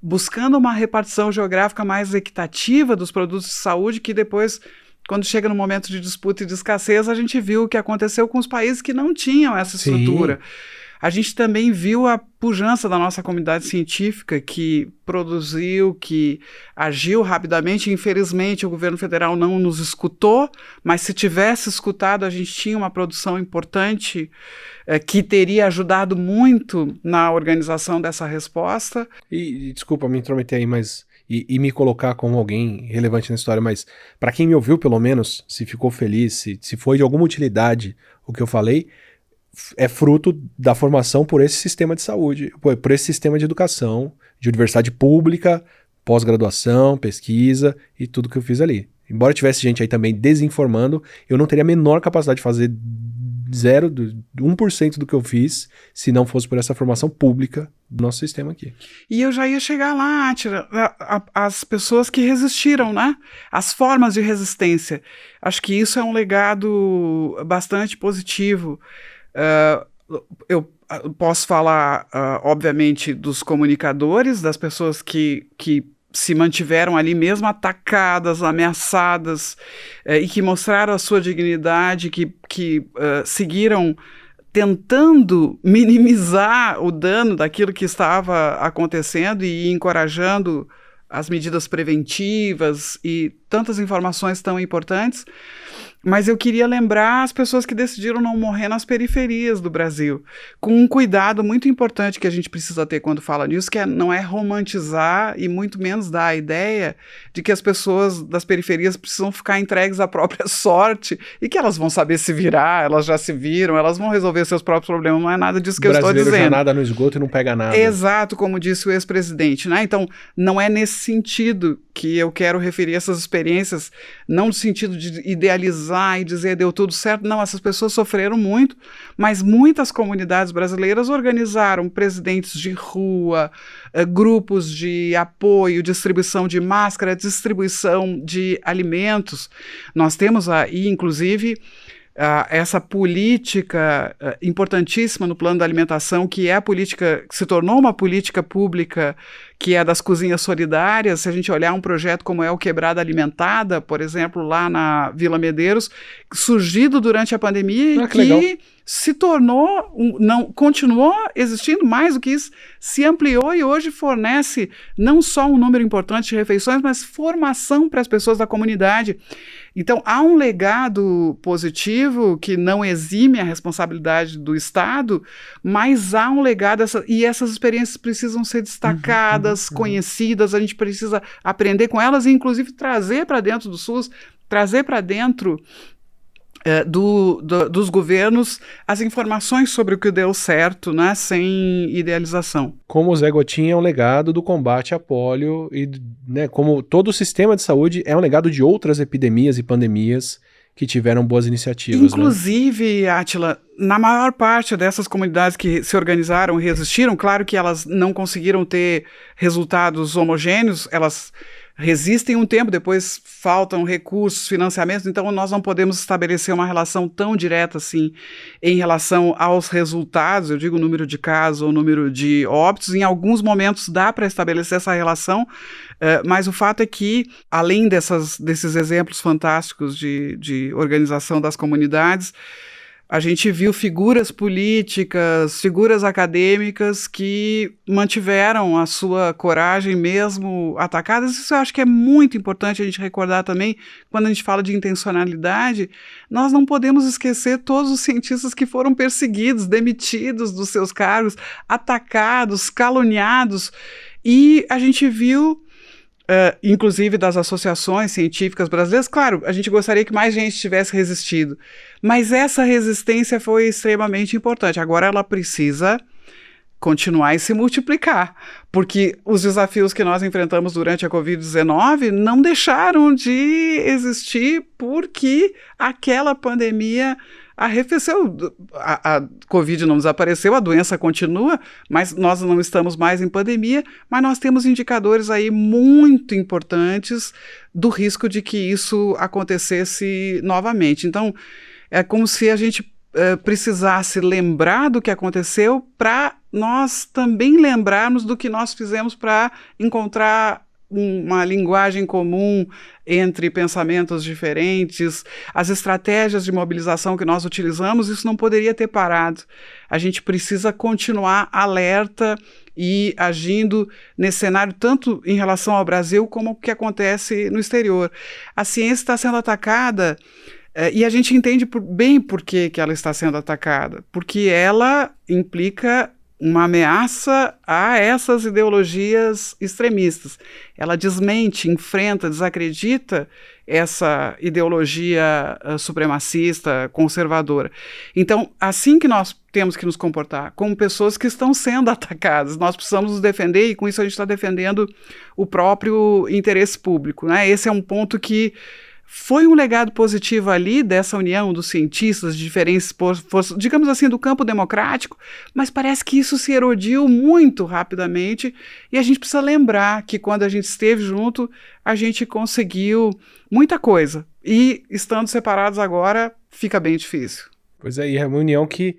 buscando uma repartição geográfica mais equitativa dos produtos de saúde, que depois, quando chega no momento de disputa e de escassez, a gente viu o que aconteceu com os países que não tinham essa estrutura. Sim. A gente também viu a pujança da nossa comunidade científica, que produziu, que agiu rapidamente. Infelizmente, o governo federal não nos escutou, mas se tivesse escutado, a gente tinha uma produção importante que teria ajudado muito na organização dessa resposta. E desculpa me intrometer aí, mas e me colocar como alguém relevante na história, mas para quem me ouviu, pelo menos, se ficou feliz, se foi de alguma utilidade o que eu falei, é fruto da formação por esse sistema de saúde, por esse sistema de educação, de universidade pública, pós-graduação, pesquisa e tudo que eu fiz ali. Embora tivesse gente aí também desinformando, eu não teria a menor capacidade de fazer 1% do que eu fiz se não fosse por essa formação pública do nosso sistema aqui. E eu já ia chegar lá, Átila, as pessoas que resistiram, né? As formas de resistência. Acho que isso é um legado bastante positivo. Eu posso falar, obviamente, dos comunicadores, das pessoas que se mantiveram ali mesmo atacadas, ameaçadas, e que mostraram a sua dignidade, que seguiram tentando minimizar o dano daquilo que estava acontecendo e encorajando as medidas preventivas e tantas informações tão importantes. Mas eu queria lembrar as pessoas que decidiram não morrer nas periferias do Brasil, com um cuidado muito importante que a gente precisa ter quando fala nisso, que não é romantizar e muito menos dar a ideia de que as pessoas das periferias precisam ficar entregues à própria sorte e que elas vão saber se virar, elas já se viram, elas vão resolver seus próprios problemas, não é nada disso que eu estou dizendo. O brasileiro já nada no esgoto e não pega nada. Exato, como disse o ex-presidente, né? Então, não é nesse sentido que eu quero referir essas experiências, não no sentido de idealizar e dizer deu tudo certo. Não, essas pessoas sofreram muito, mas muitas comunidades brasileiras organizaram presidentes de rua, grupos de apoio, distribuição de máscara, distribuição de alimentos. Nós temos aí, inclusive, essa política importantíssima no plano da alimentação, que é a política, que se tornou uma política pública, que é das cozinhas solidárias. Se a gente olhar um projeto como é o Quebrada Alimentada, por exemplo, lá na Vila Medeiros, surgido durante a pandemia, que legal. se tornou, não continuou existindo, mais do que isso, se ampliou e hoje fornece não só um número importante de refeições, mas formação para as pessoas da comunidade. Então, há um legado positivo que não exime a responsabilidade do Estado, mas há um legado, e essas experiências precisam ser destacadas, conhecidas, a gente precisa aprender com elas e, inclusive, trazer para dentro do SUS, trazer para dentro dos governos as informações sobre o que deu certo, né, sem idealização. Como o Zé Gotinha é um legado do combate à polio e, né, como todo o sistema de saúde é um legado de outras epidemias e pandemias que tiveram boas iniciativas. Inclusive, né? Átila, na maior parte dessas comunidades que se organizaram e resistiram, claro que elas não conseguiram ter resultados homogêneos, elas resistem um tempo, depois faltam recursos, financiamentos, então nós não podemos estabelecer uma relação tão direta assim em relação aos resultados, eu digo o número de casos ou o número de óbitos. Em alguns momentos dá para estabelecer essa relação, mas o fato é que, além desses exemplos fantásticos de organização das comunidades, a gente viu figuras políticas, figuras acadêmicas que mantiveram a sua coragem mesmo atacadas. Isso eu acho que é muito importante a gente recordar também, quando a gente fala de intencionalidade. Nós não podemos esquecer todos os cientistas que foram perseguidos, demitidos dos seus cargos, atacados, caluniados. E a gente viu, inclusive das associações científicas brasileiras, claro, a gente gostaria que mais gente tivesse resistido, mas essa resistência foi extremamente importante. Agora ela precisa continuar e se multiplicar, porque os desafios que nós enfrentamos durante a Covid-19 não deixaram de existir porque aquela pandemia arrefeceu. A Covid não desapareceu, a doença continua, mas nós não estamos mais em pandemia, mas nós temos indicadores aí muito importantes do risco de que isso acontecesse novamente. Então, é como se a gente precisasse lembrar do que aconteceu para nós também lembrarmos do que nós fizemos para encontrar uma linguagem comum entre pensamentos diferentes, as estratégias de mobilização que nós utilizamos. Isso não poderia ter parado. A gente precisa continuar alerta e agindo nesse cenário, tanto em relação ao Brasil como o que acontece no exterior. A ciência está sendo atacada, e a gente entende bem por que ela está sendo atacada, porque ela implica uma ameaça a essas ideologias extremistas. Ela desmente, enfrenta, desacredita essa ideologia supremacista, conservadora. Então, assim que nós temos que nos comportar, como pessoas que estão sendo atacadas, nós precisamos nos defender, e com isso a gente está defendendo o próprio interesse público, né? Esse é um ponto que foi um legado positivo ali dessa união dos cientistas de diferentes forças, digamos assim, do campo democrático, mas parece que isso se erodiu muito rapidamente e a gente precisa lembrar que quando a gente esteve junto, a gente conseguiu muita coisa e estando separados agora fica bem difícil. Pois é, e é uma união que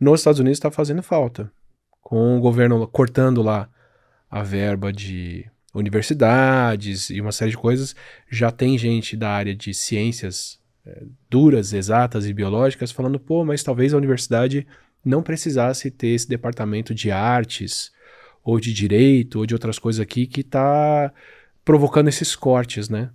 nos Estados Unidos está fazendo falta, com o governo cortando lá a verba de universidades e uma série de coisas. Já tem gente da área de ciências duras, exatas e biológicas falando, pô, mas talvez a universidade não precisasse ter esse departamento de artes ou de direito ou de outras coisas aqui que está provocando esses cortes, né?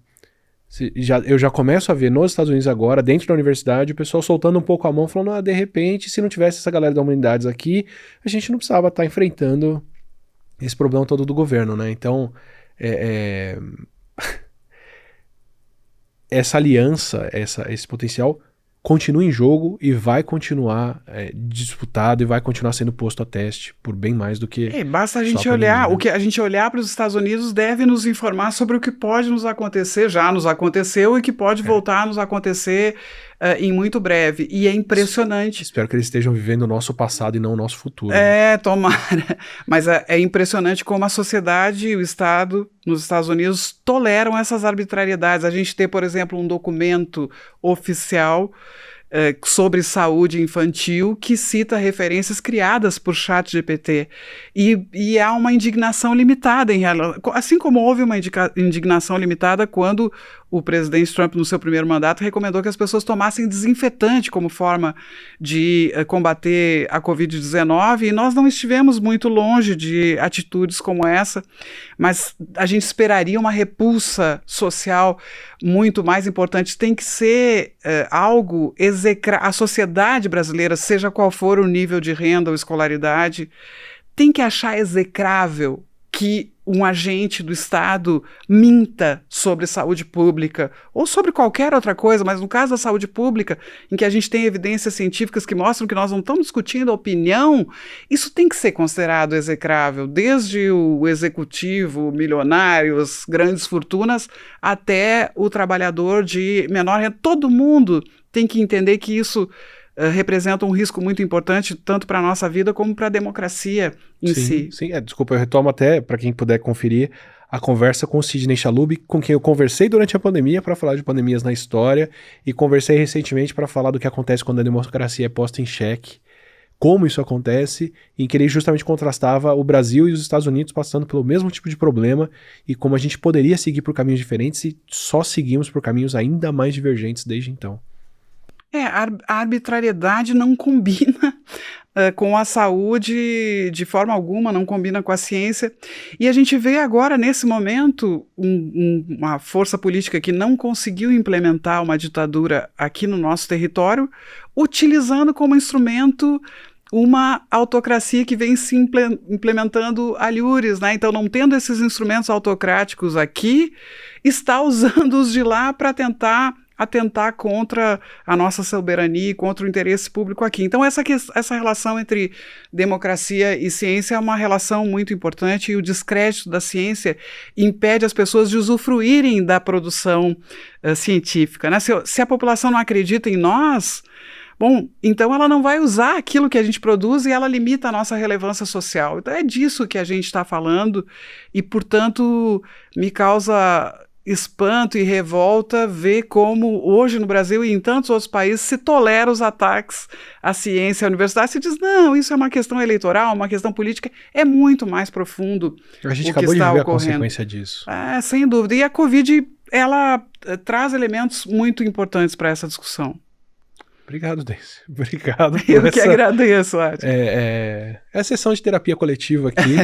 Eu já começo a ver nos Estados Unidos agora, dentro da universidade, o pessoal soltando um pouco a mão, falando, de repente, se não tivesse essa galera da humanidades aqui, a gente não precisava estar enfrentando esse problema todo do governo, né? Então, essa aliança, esse potencial continua em jogo e vai continuar disputado e vai continuar sendo posto a teste por bem mais do que... basta a gente olhar, o que a gente olhar para os Estados Unidos deve nos informar sobre o que pode nos acontecer, já nos aconteceu e que pode voltar a nos acontecer em muito breve. E é impressionante. Espero que eles estejam vivendo o nosso passado e não o nosso futuro. Tomara. Mas é impressionante como a sociedade e o Estado nos Estados Unidos toleram essas arbitrariedades. A gente tem, por exemplo, um documento oficial sobre saúde infantil que cita referências criadas por ChatGPT. E há uma indignação limitada, assim como houve uma indignação limitada quando o presidente Trump, no seu primeiro mandato, recomendou que as pessoas tomassem desinfetante como forma de combater a Covid-19, e nós não estivemos muito longe de atitudes como essa, mas a gente esperaria uma repulsa social muito mais importante. Tem que ser algo a sociedade brasileira, seja qual for o nível de renda ou escolaridade, tem que achar execrável que um agente do Estado minta sobre saúde pública ou sobre qualquer outra coisa, mas no caso da saúde pública, em que a gente tem evidências científicas que mostram que nós não estamos discutindo a opinião, isso tem que ser considerado execrável, desde o executivo, milionários, grandes fortunas, até o trabalhador de menor renda. Todo mundo tem que entender que isso representa um risco muito importante, tanto para a nossa vida como para a democracia em si. Sim, desculpa, eu retomo até, para quem puder conferir, a conversa com o Sidney Chalub, com quem eu conversei durante a pandemia para falar de pandemias na história, e conversei recentemente para falar do que acontece quando a democracia é posta em xeque, como isso acontece, em que ele justamente contrastava o Brasil e os Estados Unidos passando pelo mesmo tipo de problema, e como a gente poderia seguir por caminhos diferentes, e só seguimos por caminhos ainda mais divergentes desde então. A arbitrariedade não combina com a saúde de forma alguma, não combina com a ciência. E a gente vê agora, nesse momento, uma força política que não conseguiu implementar uma ditadura aqui no nosso território, utilizando como instrumento uma autocracia que vem se implementando alhures, né? Então, não tendo esses instrumentos autocráticos aqui, está usando os de lá para tentar atentar contra a nossa soberania e contra o interesse público aqui. Então, essa relação entre democracia e ciência é uma relação muito importante, e o descrédito da ciência impede as pessoas de usufruírem da produção científica, né? Se a população não acredita em nós, bom, então ela não vai usar aquilo que a gente produz e ela limita a nossa relevância social. Então é disso que a gente está falando e, portanto, me causa espanto e revolta ver como hoje no Brasil e em tantos outros países se tolera os ataques à ciência, à universidade. Se diz, não, isso é uma questão eleitoral, uma questão política, é muito mais profundo. A gente acabou de ver a consequência disso. Sem dúvida. E a Covid, ela traz elementos muito importantes para essa discussão. Obrigado, Deise. Obrigado. Eu que agradeço, Átila. É a sessão de terapia coletiva aqui,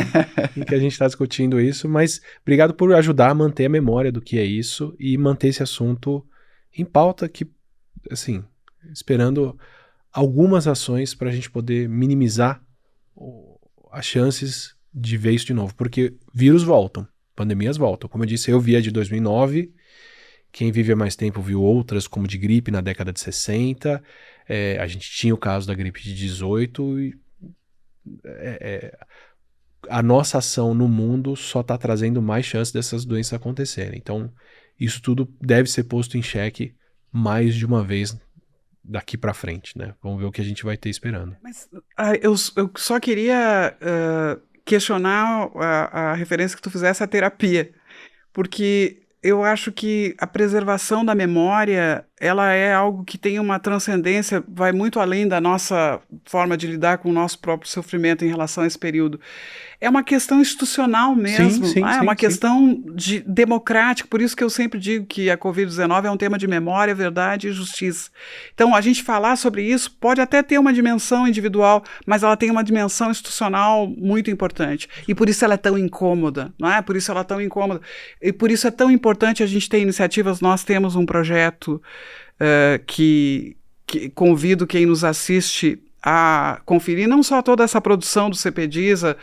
em que a gente está discutindo isso, mas obrigado por ajudar a manter a memória do que é isso e manter esse assunto em pauta, que, assim, esperando algumas ações para a gente poder minimizar as chances de ver isso de novo, porque vírus voltam, pandemias voltam. Como eu disse, eu vi a de 2009, quem vive há mais tempo viu outras, como de gripe na década de 60, a gente tinha o caso da gripe de 18, e a nossa ação no mundo só está trazendo mais chances dessas doenças acontecerem. Então, isso tudo deve ser posto em xeque mais de uma vez daqui para frente, né? Vamos ver o que a gente vai ter esperando. Mas eu só queria questionar a referência que tu fizesse à terapia, porque eu acho que a preservação da memória, ela é algo que tem uma transcendência, vai muito além da nossa forma de lidar com o nosso próprio sofrimento em relação a esse período. É uma questão institucional mesmo, é uma questão democrática, por isso que eu sempre digo que a Covid-19 é um tema de memória, verdade e justiça. Então, a gente falar sobre isso pode até ter uma dimensão individual, mas ela tem uma dimensão institucional muito importante. E por isso ela é tão incômoda, não é? Por isso ela é tão incômoda. E por isso é tão importante a gente ter iniciativas. Nós temos um projeto que convido quem nos assiste a conferir não só toda essa produção do CPDISA,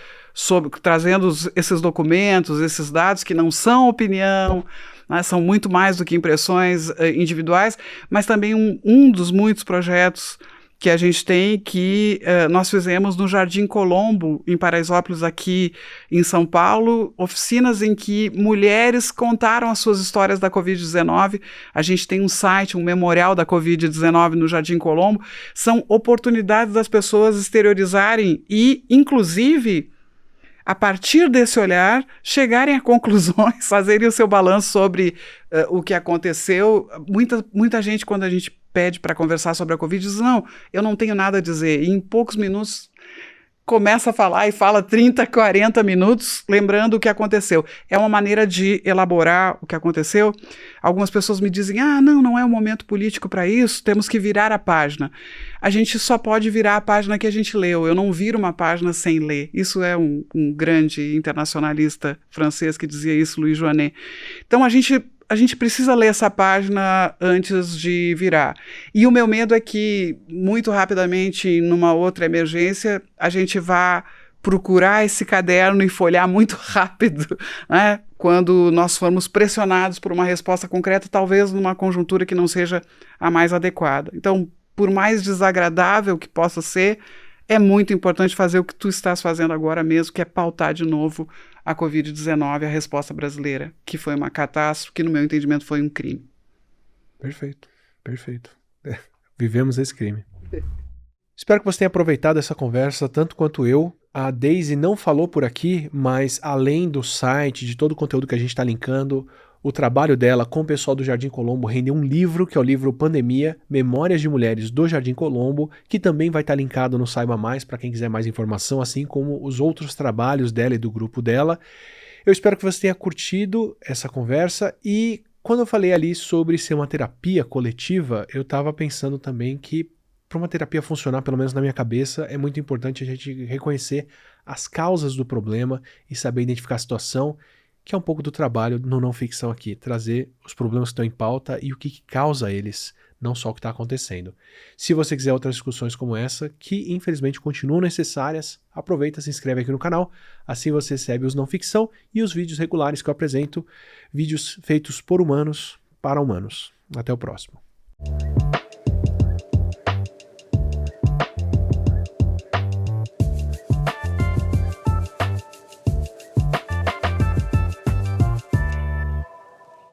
trazendo esses documentos, esses dados que não são opinião, né, são muito mais do que impressões individuais, mas também um dos muitos projetos que a gente tem, que nós fizemos no Jardim Colombo, em Paraisópolis, aqui em São Paulo, oficinas em que mulheres contaram as suas histórias da Covid-19. A gente tem um site, um memorial da Covid-19 no Jardim Colombo. São oportunidades das pessoas exteriorizarem e, inclusive, a partir desse olhar, chegarem a conclusões, fazerem o seu balanço sobre o que aconteceu. Muita gente, quando a gente pede para conversar sobre a Covid, diz, não, eu não tenho nada a dizer. E em poucos minutos começa a falar e fala 30, 40 minutos lembrando o que aconteceu. É uma maneira de elaborar o que aconteceu. Algumas pessoas me dizem, não é o momento político para isso, temos que virar a página. A gente só pode virar a página que a gente leu. Eu não viro uma página sem ler. Isso é um grande internacionalista francês que dizia isso, Louis Joinet. Então a gente precisa ler essa página antes de virar. E o meu medo é que, muito rapidamente, numa outra emergência, a gente vá procurar esse caderno e folhear muito rápido, né? Quando nós formos pressionados por uma resposta concreta, talvez numa conjuntura que não seja a mais adequada. Então, por mais desagradável que possa ser, é muito importante fazer o que tu estás fazendo agora mesmo, que é pautar de novo a Covid-19, a resposta brasileira, que foi uma catástrofe, que no meu entendimento foi um crime. Perfeito, perfeito. Vivemos esse crime. Espero que você tenha aproveitado essa conversa tanto quanto eu. A Daisy não falou por aqui, mas além do site, de todo o conteúdo que a gente está linkando, o trabalho dela com o pessoal do Jardim Colombo rendeu um livro, que é o livro Pandemia, Memórias de Mulheres do Jardim Colombo, que também vai estar linkado no Saiba Mais para quem quiser mais informação, assim como os outros trabalhos dela e do grupo dela. Eu espero que você tenha curtido essa conversa e quando eu falei ali sobre ser uma terapia coletiva, eu estava pensando também que para uma terapia funcionar, pelo menos na minha cabeça, é muito importante a gente reconhecer as causas do problema e saber identificar a situação, que é um pouco do trabalho no Não Ficção aqui, trazer os problemas que estão em pauta e o que causa eles, não só o que está acontecendo. Se você quiser outras discussões como essa, que infelizmente continuam necessárias, aproveita, se inscreve aqui no canal, assim você recebe os Não Ficção e os vídeos regulares que eu apresento, vídeos feitos por humanos para humanos. Até o próximo.